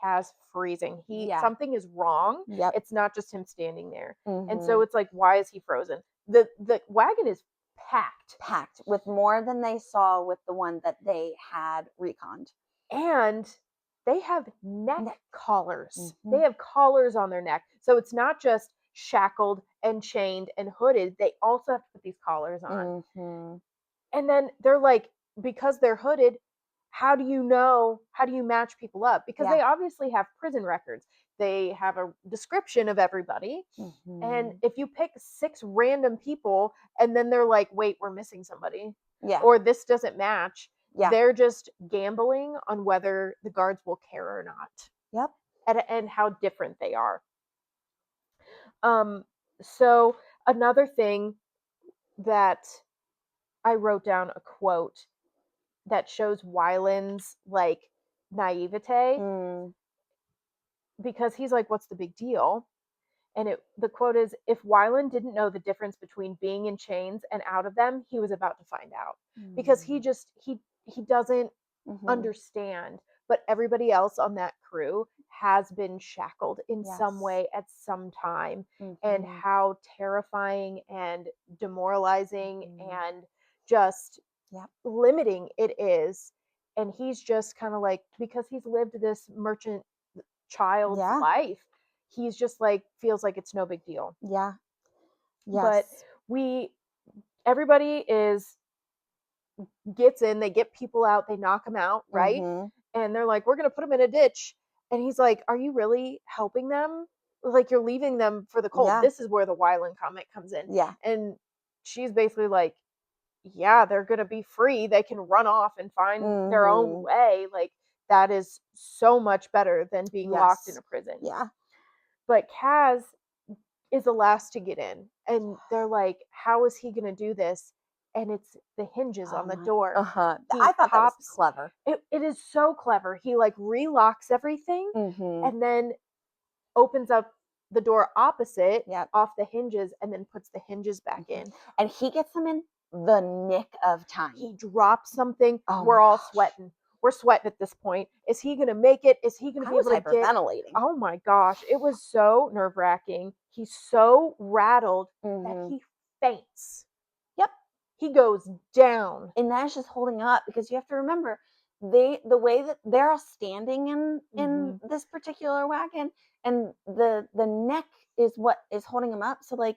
Kaz freezing. Something is wrong. Yep. It's not just him standing there. And so it's like, why is he frozen? The wagon is packed with more than they saw with the one that they had reconned. And they have neck collars. They have collars on their neck. So it's not just shackled and chained and hooded. They also have to put these collars on. And then they're like, because they're hooded, how do you match people up? Because they obviously have prison records. They have a description of everybody. And if you pick 6 random people and then they're like, wait, we're missing somebody. Or this doesn't match. They're just gambling on whether the guards will care or not. And how different they are. So another thing that I wrote down a quote that shows Wyland's like naivete, because he's like, what's the big deal? And the quote is, if Wyland didn't know the difference between being in chains and out of them, he was about to find out. Because he doesn't understand. But everybody else on that crew has been shackled in some way at some time. And how terrifying and demoralizing and just limiting it is. And he's just kind of like, because he's lived this merchant child's life, he's just like, feels like it's no big deal. But everybody gets in, they get people out, they knock them out, right? And they're like, we're gonna put them in a ditch. And he's like, are you really helping them? Like, you're leaving them for the cold. This is where the Wyland comment comes in. And she's basically like, yeah, they're gonna be free, they can run off and find their own way. Like, that is so much better than being locked in a prison. But Kaz is the last to get in, and they're like, how is he gonna do this? And it's the hinges on the door. I thought that was clever. It is so clever. He like relocks everything and then opens up the door opposite off the hinges and then puts the hinges back in. And he gets them in the nick of time. He drops something. We're all sweating. We're sweating at this point. Is he going to make it? Is he going to be able to hyperventilating. Oh my gosh. It was so nerve-wracking. He's so rattled that he faints. He goes down. And Nash is holding up because you have to remember, the way that they're all standing in this particular wagon, and the neck is what is holding him up. So like,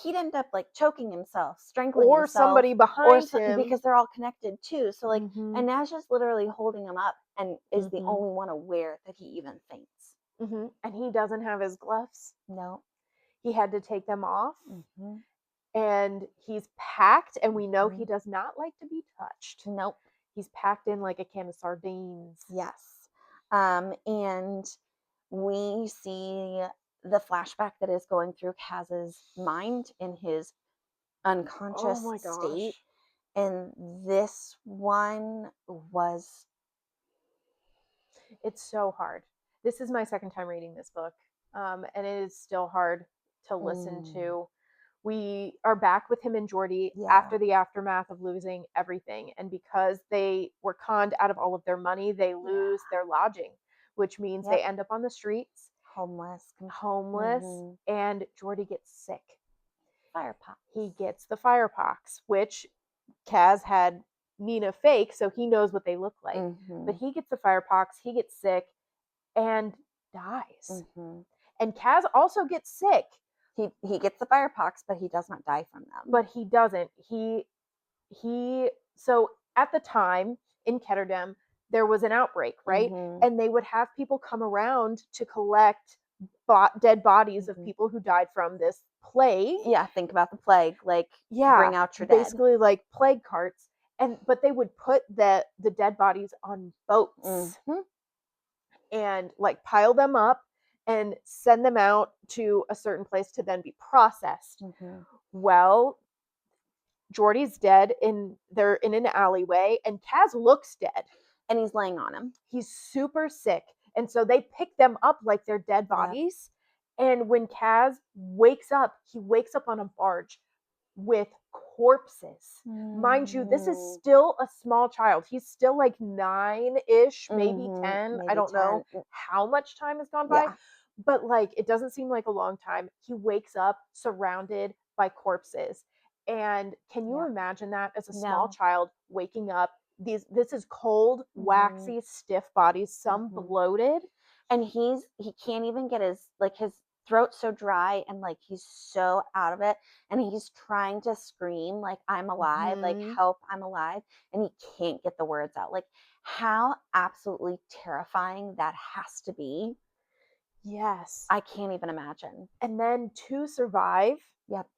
he'd end up like choking himself, strangling himself, somebody behind him, because they're all connected too. So like, and Nash is literally holding him up and is the only one aware that he even faints. And he doesn't have his gloves. No, he had to take them off. And he's packed, and we know he does not like to be touched. Nope. He's packed in like a can of sardines. Yes. And we see the flashback that is going through Kaz's mind in his unconscious state. And this one was... It's so hard. This is my second time reading this book. And it is still hard to listen to. We are back with him and Jordy after the aftermath of losing everything. And because they were conned out of all of their money, they lose their lodging, which means they end up on the streets. Homeless. And Jordy gets sick. Firepox. He gets the firepox, which Kaz had Nina fake, so he knows what they look like. But he gets the firepox, he gets sick, and dies. And Kaz also gets sick. He gets the fire pox, but he does not die from them. But he doesn't. So at the time in Ketterdam, there was an outbreak, right? Mhm. And they would have people come around to collect dead bodies of people who died from this plague. Yeah, think about the plague. Like, Yeah, bring out your dead. basically like plague carts. But they would put the dead bodies on boats Mhm. and like pile them up and send them out to a certain place to then be processed. Mhm. Well, Jordy's dead they're in an alleyway and Kaz looks dead. And he's laying on him. He's super sick. And so they pick them up like they're dead bodies. Yep. And when Kaz wakes up, he wakes up on a barge with corpses. Mind you, this is still a small child. He's still like 9-ish, maybe 10. Maybe I don't 10. know how much time has gone by. Yeah. But like it doesn't seem like a long time. He wakes up surrounded by corpses. And can you imagine that as a small child waking up? This is cold, waxy, stiff bodies, some bloated. And he can't even get his throat's so dry and like he's so out of it, and he's trying to scream like I'm alive, like help, I'm alive, and he can't get the words out. Like, how absolutely terrifying that has to be. Yes. I can't even imagine. And then to survive, yep,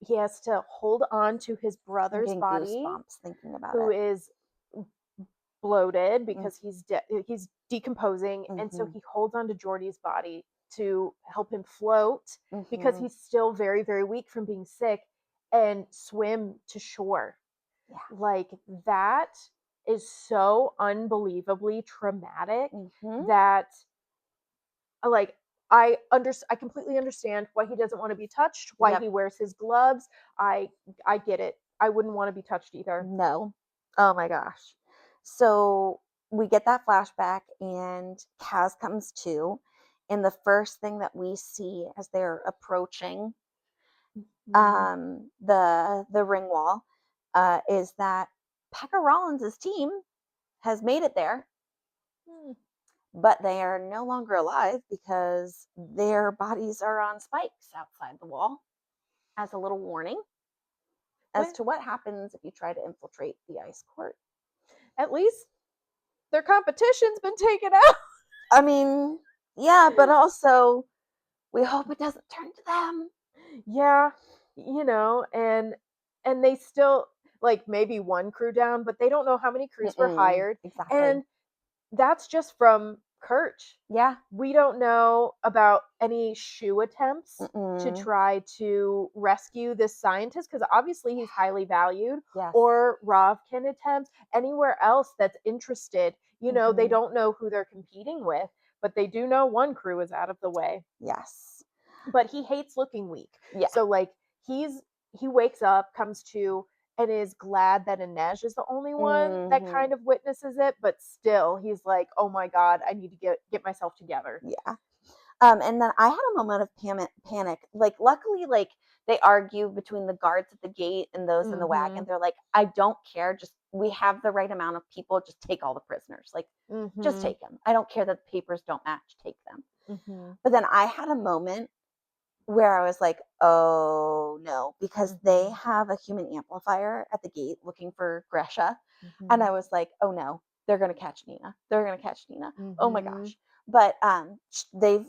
he has to hold on to his brother's body, goosebumps thinking about who is bloated because he's decomposing, and so he holds on to Jordy's body to help him float because he's still very, very weak from being sick, and swim to shore. Yeah. Like, that is so unbelievably traumatic that, like, I completely understand why he doesn't want to be touched, why he wears his gloves. I get it. I wouldn't want to be touched either. No. Oh my gosh. So we get that flashback and Kaz comes to, and the first thing that we see as they're approaching the ring wall is that Pekka Rollins' team has made it there. But they are no longer alive because their bodies are on spikes outside the wall, as a little warning as to what happens if you try to infiltrate the ice court. At least their competition's been taken out. I mean, yeah, but also we hope it doesn't turn to them. Yeah, and they still, like, maybe one crew down, but they don't know how many crews were hired. Exactly. And that's just from Kirch. Yeah. We don't know about any shoe attempts to try to rescue this scientist, because obviously he's highly valued. Yes. Or Ravkin attempts anywhere else that's interested. They don't know who they're competing with, but they do know one crew is out of the way. Yes. But he hates looking weak. Yeah. So like he wakes up, comes to, and is glad that Inej is the only one that kind of witnesses it, but still he's like, oh my God, I need to get myself together. Yeah. And then I had a moment of panic. Like, luckily, like, they argue between the guards at the gate and those in the wagon. They're like, I don't care. Just, we have the right amount of people. Just take all the prisoners. Like, just take them. I don't care that the papers don't match. Take them. But then I had a moment where I was like, oh no, because they have a human amplifier at the gate looking for Gresha. And I was like, oh no, they're going to catch Nina. They're going to catch Nina. Oh my gosh. But they've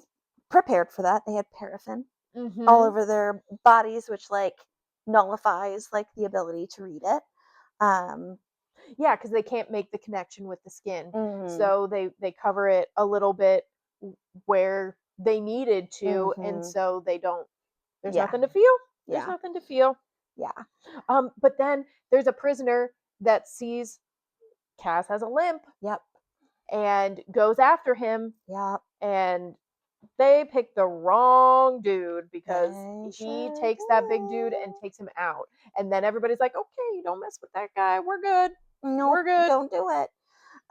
prepared for that. They had paraffin all over their bodies, which like nullifies like the ability to read it. Yeah, because they can't make the connection with the skin. So they cover it a little bit where they needed to, and so they don't, there's nothing to feel. There's nothing to feel. Yeah. But then there's a prisoner that sees Kaz has a limp. Yep. And goes after him. Yep. And they picked the wrong dude, because he takes that big dude and takes him out. And then everybody's like, okay, don't mess with that guy. We're good. No, we're good. Don't do it.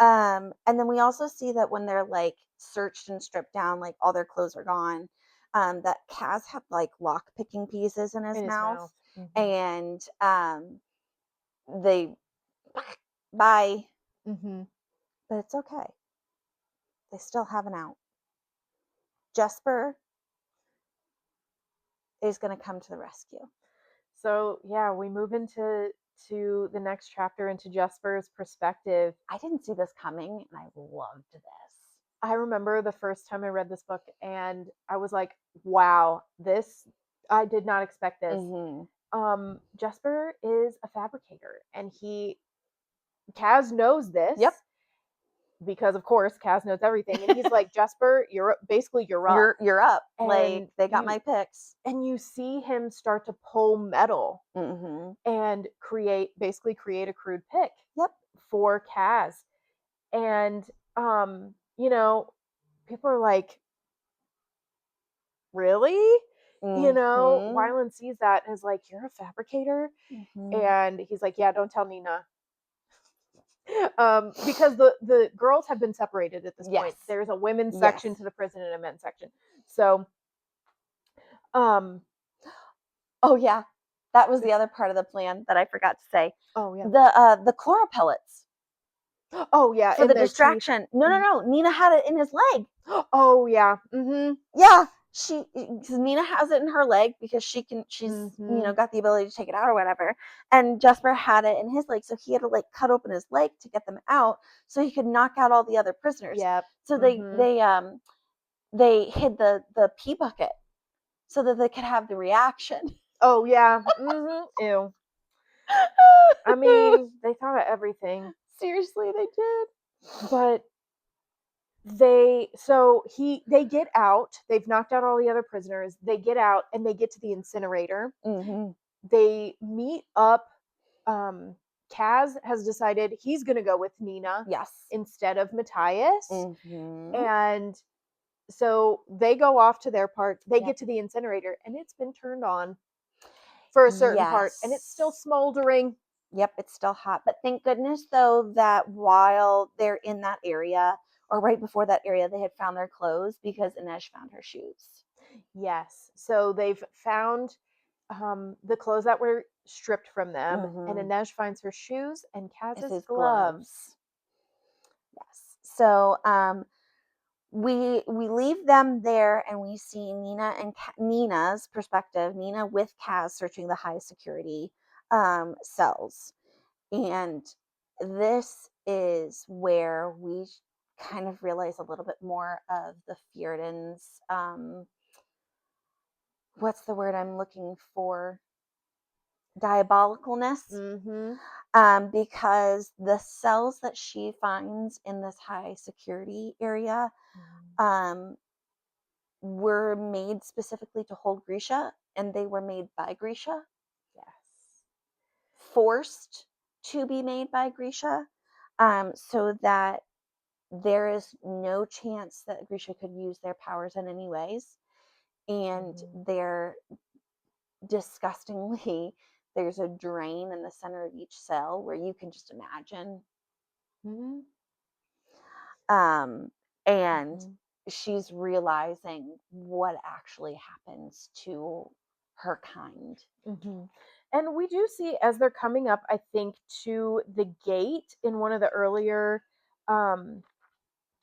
And then we also see that when they're like searched and stripped down, like all their clothes are gone, that Kaz had like lock picking pieces in his mouth. And they bye. But it's okay. They still have an out. Jesper is going to come to the rescue. So yeah, we move into the next chapter, into Jesper's perspective. I didn't see this coming, and I loved this. I remember the first time I read this book, and I was like, wow, I did not expect this. Jesper is a fabricator, and Kaz knows this. Yep. Because of course Kaz knows everything, and he's like, Jesper, you're up. You're up. And like, they got my picks. And you see him start to pull metal and create a crude pick. Yep. For Kaz. And you know, people are like, really? You know, Wyland sees that and is like, you're a fabricator? And he's like, yeah, don't tell Nina. Because the girls have been separated at this point. There's a women's section to the prison and a men's section. So, oh yeah, that was the other part of the plan that I forgot to say. Oh yeah, the chloropellets pellets. Oh yeah, for the distraction. Teeth. No. Nina had it in his leg. Oh yeah. Yeah. Because Nina has it in her leg because she's got the ability to take it out or whatever, and Jesper had it in his leg, so he had to like cut open his leg to get them out so he could knock out all the other prisoners. Yep. So they hid the pee bucket so that they could have the reaction. Oh yeah. Ew. I mean, they thought of everything. Seriously, they did. But they get out. They've knocked out all the other prisoners. They get out and they get to the incinerator. They meet up. Kaz has decided he's going to go with Nina. Yes. Instead of Matthias. And so they go off to their part. They get to the incinerator and it's been turned on for a certain part and it's still smoldering. Yep, it's still hot. But thank goodness, though, that while they're in that area, or right before that area, they had found their clothes because Inej found her shoes. Yes. So they've found the clothes that were stripped from them, and Inej finds her shoes and Kaz's gloves. Yes. So we leave them there, and we see Nina and Nina's perspective. Nina with Kaz searching the high security cells, and this is where we kind of realize a little bit more of the Fjorden's what's the word I'm looking for? Diabolicalness. Because the cells that she finds in this high security area were made specifically to hold Grisha, and they were made by Grisha. Yes. Forced to be made by Grisha, so that there is no chance that Grisha could use their powers in any ways. And they're disgustingly, there's a drain in the center of each cell where you can just imagine. And she's realizing what actually happens to her kind. And we do see, as they're coming up, I think, to the gate in one of the earlier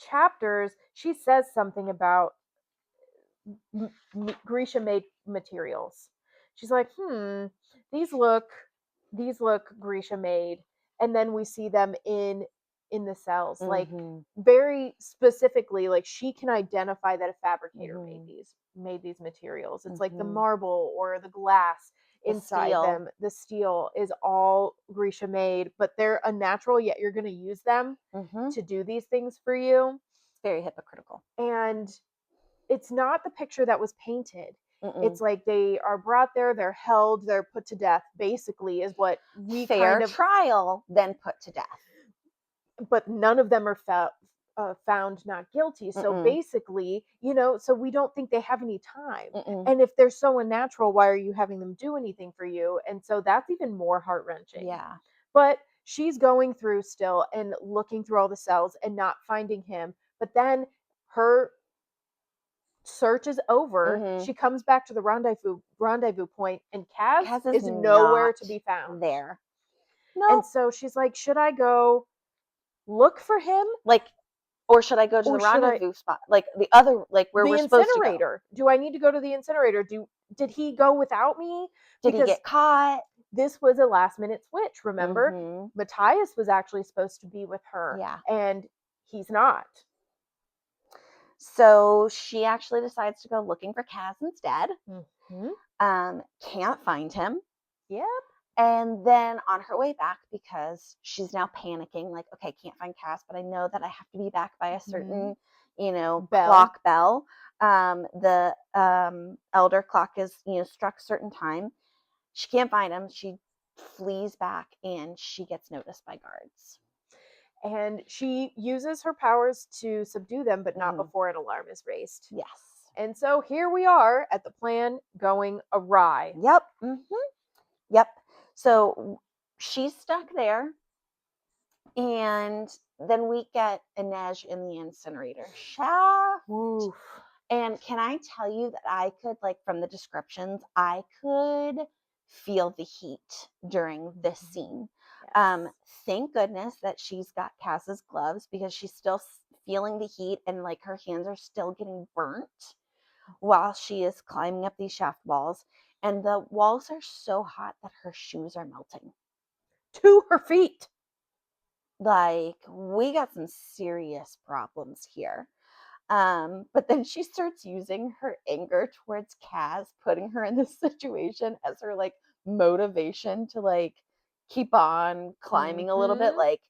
chapters, she says something about Grisha made materials. She's like, these look Grisha made. And then we see them in the cells, like very specifically, like she can identify that a fabricator made these materials. It's like the marble or the glass inside them. The steel is all Grisha made, but they're unnatural, yet you're going to use them to do these things for you. It's very hypocritical. And it's not the picture that was painted. It's like they are brought there, they're held, they're put to death, basically, is what we fair trial, then put to death. But none of them are found not guilty. So basically, so we don't think they have any time. And if they're so unnatural, why are you having them do anything for you? And so that's even more heart-wrenching. Yeah. But she's going through still and looking through all the cells and not finding him. But then her search is over. She comes back to the rendezvous point, and Kaz is nowhere to be found there. No. And so she's like, should I go look for him? Like, Or should I go to the rendezvous spot? Like the other, like where we're supposed to go. Incinerator. Do I need to go to the incinerator? Did he go without me? Did he get caught? This was a last minute switch, remember? Matthias was actually supposed to be with her. Yeah. And he's not. So she actually decides to go looking for Kaz instead. Mm-hmm. Can't find him. Yep. And then on her way back, because she's now panicking, like, okay, can't find Cass, but I know that I have to be back by a certain, clock bell. The elder clock is, struck certain time. She can't find him. She flees back and she gets noticed by guards. And she uses her powers to subdue them, but not before an alarm is raised. Yes. And so here we are at the plan going awry. Yep. Yep. So she's stuck there. And then we get Inej in the incinerator shaft. Oof. And can I tell you that I could, like, from the descriptions, I could feel the heat during this scene. Yes. Thank goodness that she's got Cass's gloves, because she's still feeling the heat and, like, her hands are still getting burnt while she is climbing up these shaft walls. And the walls are so hot that her shoes are melting. To her feet. Like, we got some serious problems here. But then she starts using her anger towards Kaz, putting her in this situation as her, like, motivation to, like, keep on climbing a little bit. Like,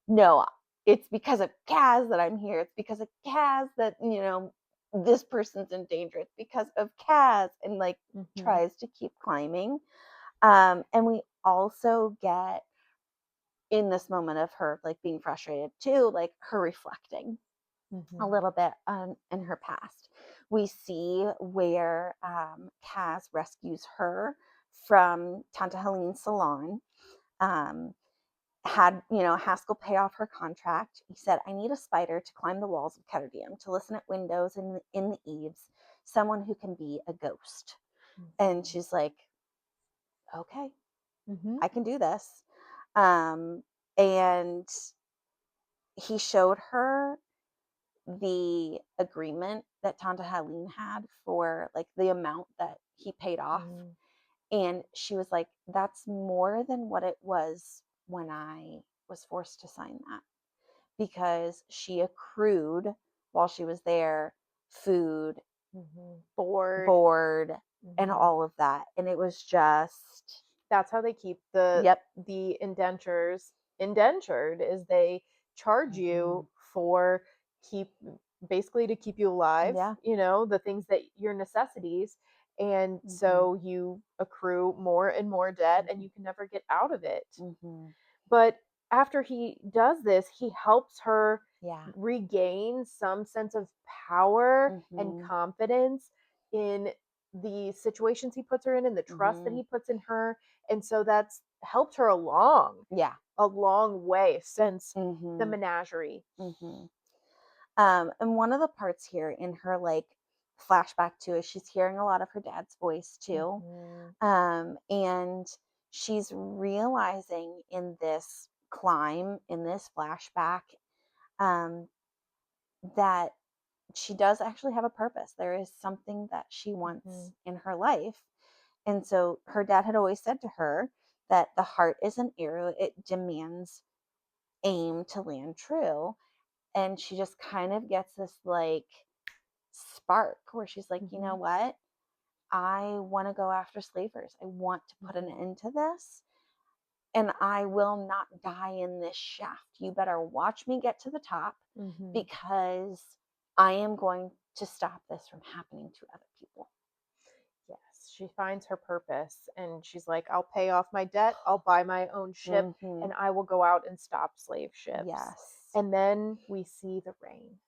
no, it's because of Kaz that I'm here. It's because of Kaz that, this person's in danger. It's because of Kaz, and, like, tries to keep climbing. And we also get, in this moment of her, like, being frustrated too, like, her reflecting a little bit in her past. We see where Kaz rescues her from Tanta Helene's salon. Had Haskell pay off her contract. He said, I need a spider to climb the walls of Ketterdam, to listen at windows and in the eaves, someone who can be a ghost. And she's like, okay, I can do this. And he showed her the agreement that Tanta Helene had for, like, the amount that he paid off. And she was like, that's more than what it was when I was forced to sign that, because she accrued, while she was there, food, board, and all of that. And it was just, that's how they keep the indentures indentured, is they charge you for basically to keep you alive. The things that your necessities, and so you accrue more and more debt, and you can never get out of it. But after he does this, he helps her regain some sense of power and confidence in the situations he puts her in, and the trust that he puts in her. And so that's helped her a long way since the menagerie. And one of the parts here in her, like, flashback too, is she's hearing a lot of her dad's voice too. And she's realizing in this climb, in this flashback, that she does actually have a purpose. There is something that she wants in her life. And so her dad had always said to her that the heart is an arrow, it demands aim to land true. And she just kind of gets this, like, spark where she's like, you know what? I want to go after slavers. I want to put an end to this. And I will not die in this shaft. You better watch me get to the top, because I am going to stop this from happening to other people. Yes, she finds her purpose, and she's like, I'll pay off my debt, I'll buy my own ship, and I will go out and stop slave ships. Yes. And then we see the rain,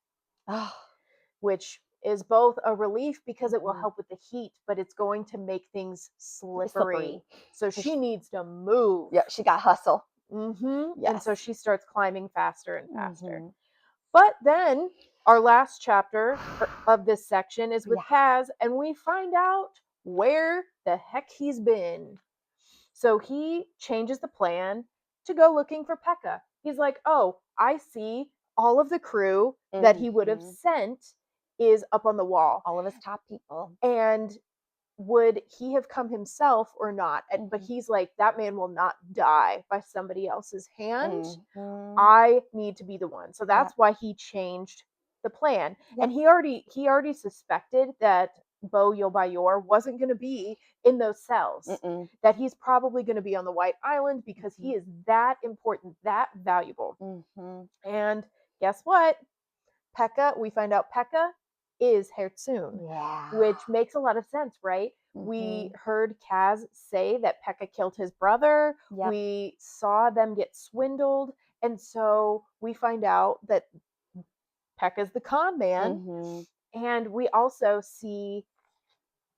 which is both a relief because it will help with the heat, but it's going to make things slippery. So she needs to move. Yeah, she got hustle. Yes. And so she starts climbing faster and faster. But then our last chapter of this section is with Kaz, and we find out where the heck he's been. So he changes the plan to go looking for Pekka. He's like, oh, I see all of the crew that he would have sent is up on the wall. All of his top people. And would he have come himself or not? But he's like, that man will not die by somebody else's hand. I need to be the one. So that's why he changed the plan. And he already suspected that Bo Yobayor wasn't going to be in those cells. That he's probably going to be on the White Island because he is that important, that valuable. And guess what? We find out Pekka is Hertzun, which makes a lot of sense, right? We heard Kaz say that Pekka killed his brother. We saw them get swindled. And so we find out that Pekka's the con man. And we also see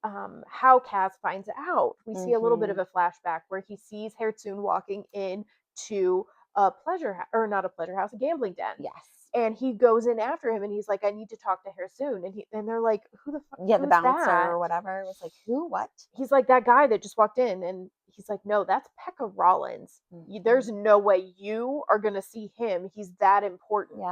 how Kaz finds out. We see a little bit of a flashback where he sees Hertzun walking in to a gambling den. And he goes in after him and he's like, I need to talk to Hertzun. And they're like, who the fuck? Yeah, the bouncer or whatever. It was like, who? What? He's like, that guy that just walked in. And he's like, no, that's Pekka Rollins. There's no way you are going to see him. He's that important.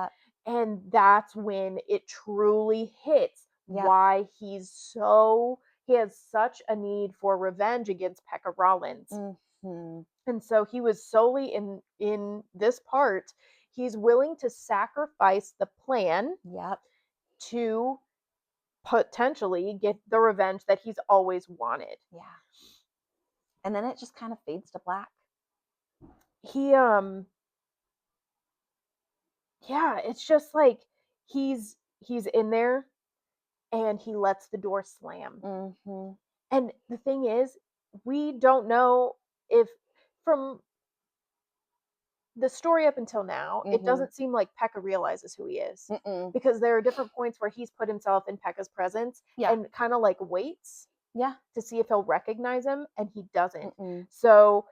And that's when it truly hits why he has such a need for revenge against Pekka Rollins. And so he was solely in this part, he's willing to sacrifice the plan to potentially get the revenge that he's always wanted. And then it just kind of fades to black. It's just like he's in there and he lets the door slam. And the thing is, we don't know if from the story up until now, it doesn't seem like Pekka realizes who he is. Because there are different points where he's put himself in Pekka's presence and kind of like waits to see if he'll recognize him, and he doesn't. So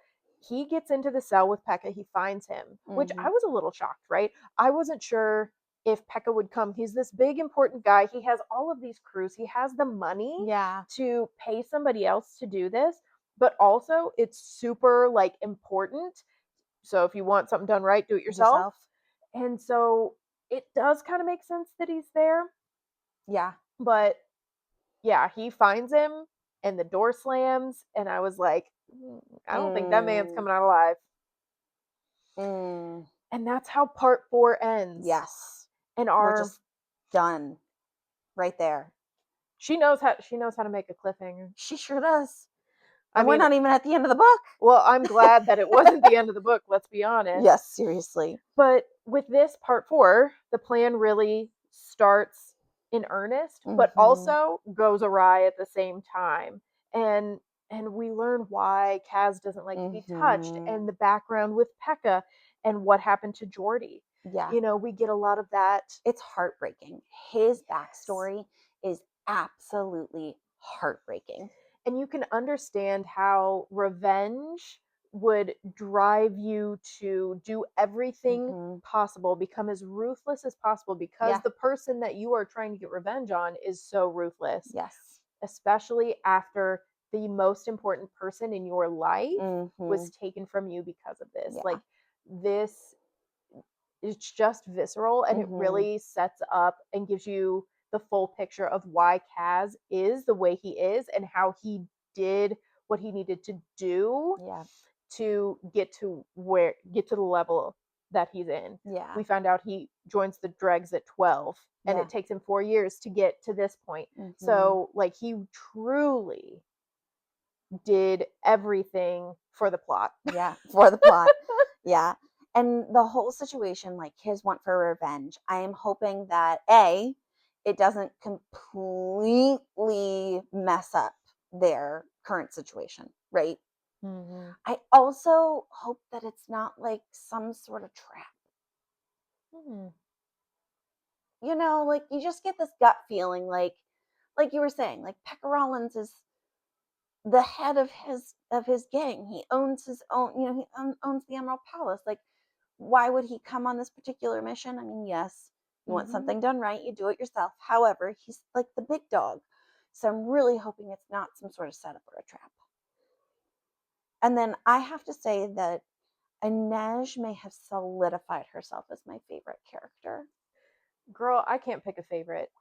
he gets into the cell with Pekka, he finds him, which I was a little shocked, right? I wasn't sure if Pekka would come. He's this big important guy. He has all of these crews. He has the money to pay somebody else to do this, but also it's super like important. So if you want something done right, do it yourself. And so it does kind of make sense that he's there. But he finds him and the door slams and I was like, I don't think that man's coming out alive. And that's how part 4 ends. And we're just done right there. She knows how to make a cliffhanger. She sure does. And we're not even at the end of the book. Well, I'm glad that it wasn't the end of the book, let's be honest. Yes, seriously. But with this part 4, the plan really starts in earnest, but also goes awry at the same time. And we learn why Kaz doesn't like to be touched, and the background with Pekka and what happened to Jordy. You know, we get a lot of that. It's heartbreaking. His backstory is absolutely heartbreaking. And you can understand how revenge would drive you to do everything possible, become as ruthless as possible, because the person that you are trying to get revenge on is so ruthless. Especially after the most important person in your life was taken from you because of this. Like, this, it's just visceral, and it really sets up and gives you the full picture of why Kaz is the way he is and how he did what he needed to do to get to the level that he's in. We found out he joins the dregs at 12 and it takes him 4 years to get to this point. So like, he truly did everything for the plot. For the plot. And the whole situation, like his want for revenge, I am hoping that it doesn't completely mess up their current situation, right? I also hope that it's not like some sort of trap. You know, like, you just get this gut feeling, like you were saying, like Pekka Rollins is the head of his gang. He owns his own, you know, he owns the Emerald Palace. Like, why would he come on this particular mission? I mean, yes, you want something done right, you do it yourself. However, he's like the big dog. So I'm really hoping it's not some sort of setup or a trap. And then I have to say that Inej may have solidified herself as my favorite character. Girl, I can't pick a favorite.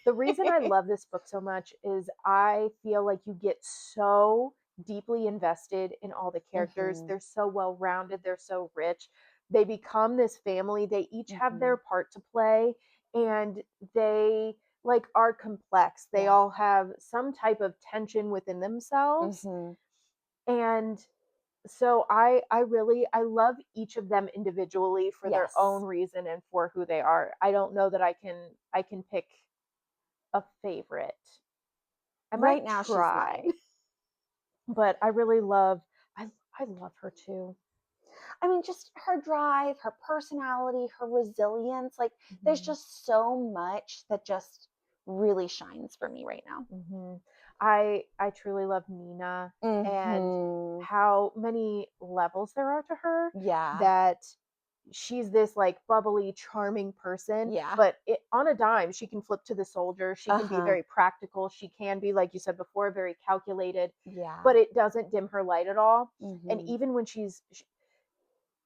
The reason I love this book so much is I feel like you get so deeply invested in all the characters. Mhm. They're so well rounded, they're so rich. They become this family. They each have their Mhm. part to play, and they like are complex. They Yeah. all have some type of tension within themselves. Mhm. And so I love each of them individually for their own Yes. reason and for who they are. I don't know that I can pick a favorite. I Right might now she's try, mine. but I really love I love her too. I mean, just her drive, her personality, her resilience. Like, there's Mhm. just so much that just really shines for me right now. Mhm. I truly love Nina and Mhm. how many levels there are to her, Yeah. that she's this like bubbly, charming person, Yeah. but on a dime, she can flip to the soldier. She can be Uh-huh. very practical. She can be, like you said before, very calculated, Yeah. but it doesn't dim her light at all. And Mhm. even when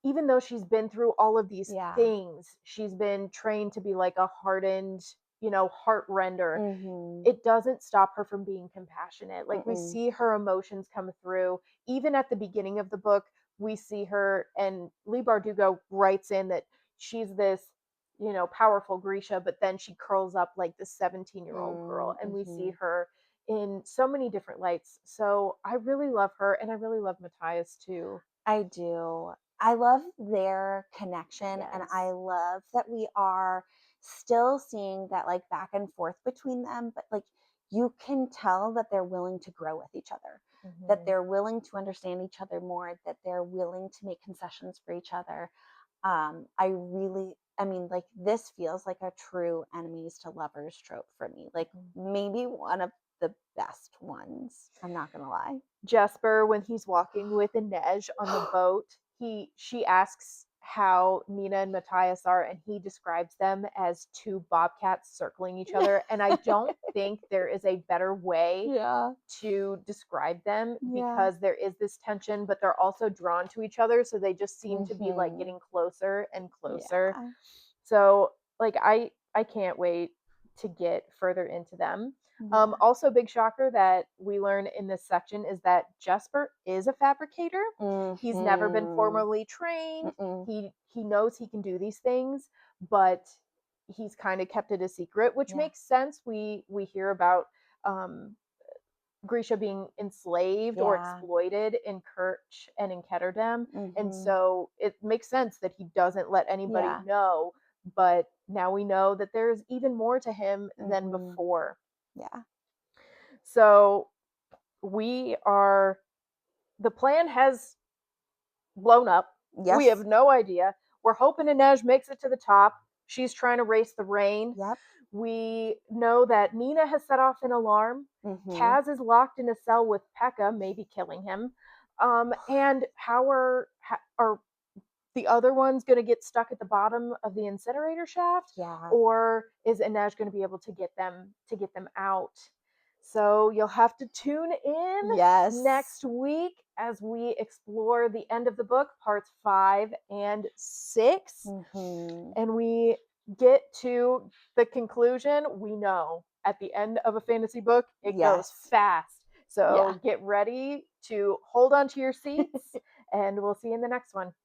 even though she's been through all of these Yeah. things, she's been trained to be like a hardened, heart render. Mhm. It doesn't stop her from being compassionate. Like, we Mm-mm. see her emotions come through. Even at the beginning of the book, we see her, and Leigh Bardugo writes in that she's this, powerful Grisha, but then she curls up like this 17-year-old girl. And we see Mm-hmm. her in so many different lights. So I really love her, and I really love Matthias too. I do. I love their connection, and I Yes. love that we are still seeing that like back and forth between them, but like you can tell that they're willing to grow with each other, that Hmm. they're willing to understand each other more, that they're willing to make concessions for each other. I mean, like, this feels like a true enemies to lovers trope for me. Like, maybe one of the best ones. I'm not gonna lie. Jesper, when he's walking with Inej on the boat, she asks how Nina and Matthias are, and he describes them as two bobcats circling each other. And I don't think there is a better way Yeah. to describe them, Yeah. because there is this tension, but they're also drawn to each other. So they just seem to be like Mhm. getting closer and closer. Yeah. So like I can't wait to get further into them. Yeah. Also, big shocker that we learn in this section is that Jesper is a fabricator. He's never been Mhm. formally trained. Mm-mm. He knows he can do these things, but he's kind of kept it a secret, which Yeah. makes sense. We hear about um, Grisha being enslaved or Yeah. exploited in Kerch and in Ketterdam. And Mhm. so it makes sense that he doesn't let anybody Yeah. know. But now we know that there's even more to him than Mhm. before. Yeah. So we are, the plan has blown up. We Yes. have no idea. We're hoping Inej makes it to the top. She's trying to race the rain. Yep. We know that Nina has set off an alarm. Mhm. Kaz is locked in a cell with Pekka, maybe killing him. And are the other one's going to get stuck at the bottom of the incinerator shaft, Yeah. or is Inej going to be able to get them out? So you'll have to tune in Yes. next week as we explore the end of the book, parts 5 and 6, Mhm. and we get to the conclusion. We know at the end of a fantasy book, it goes Yes. fast. Yeah. So get ready to hold on to your seats, and we'll see you in the next one.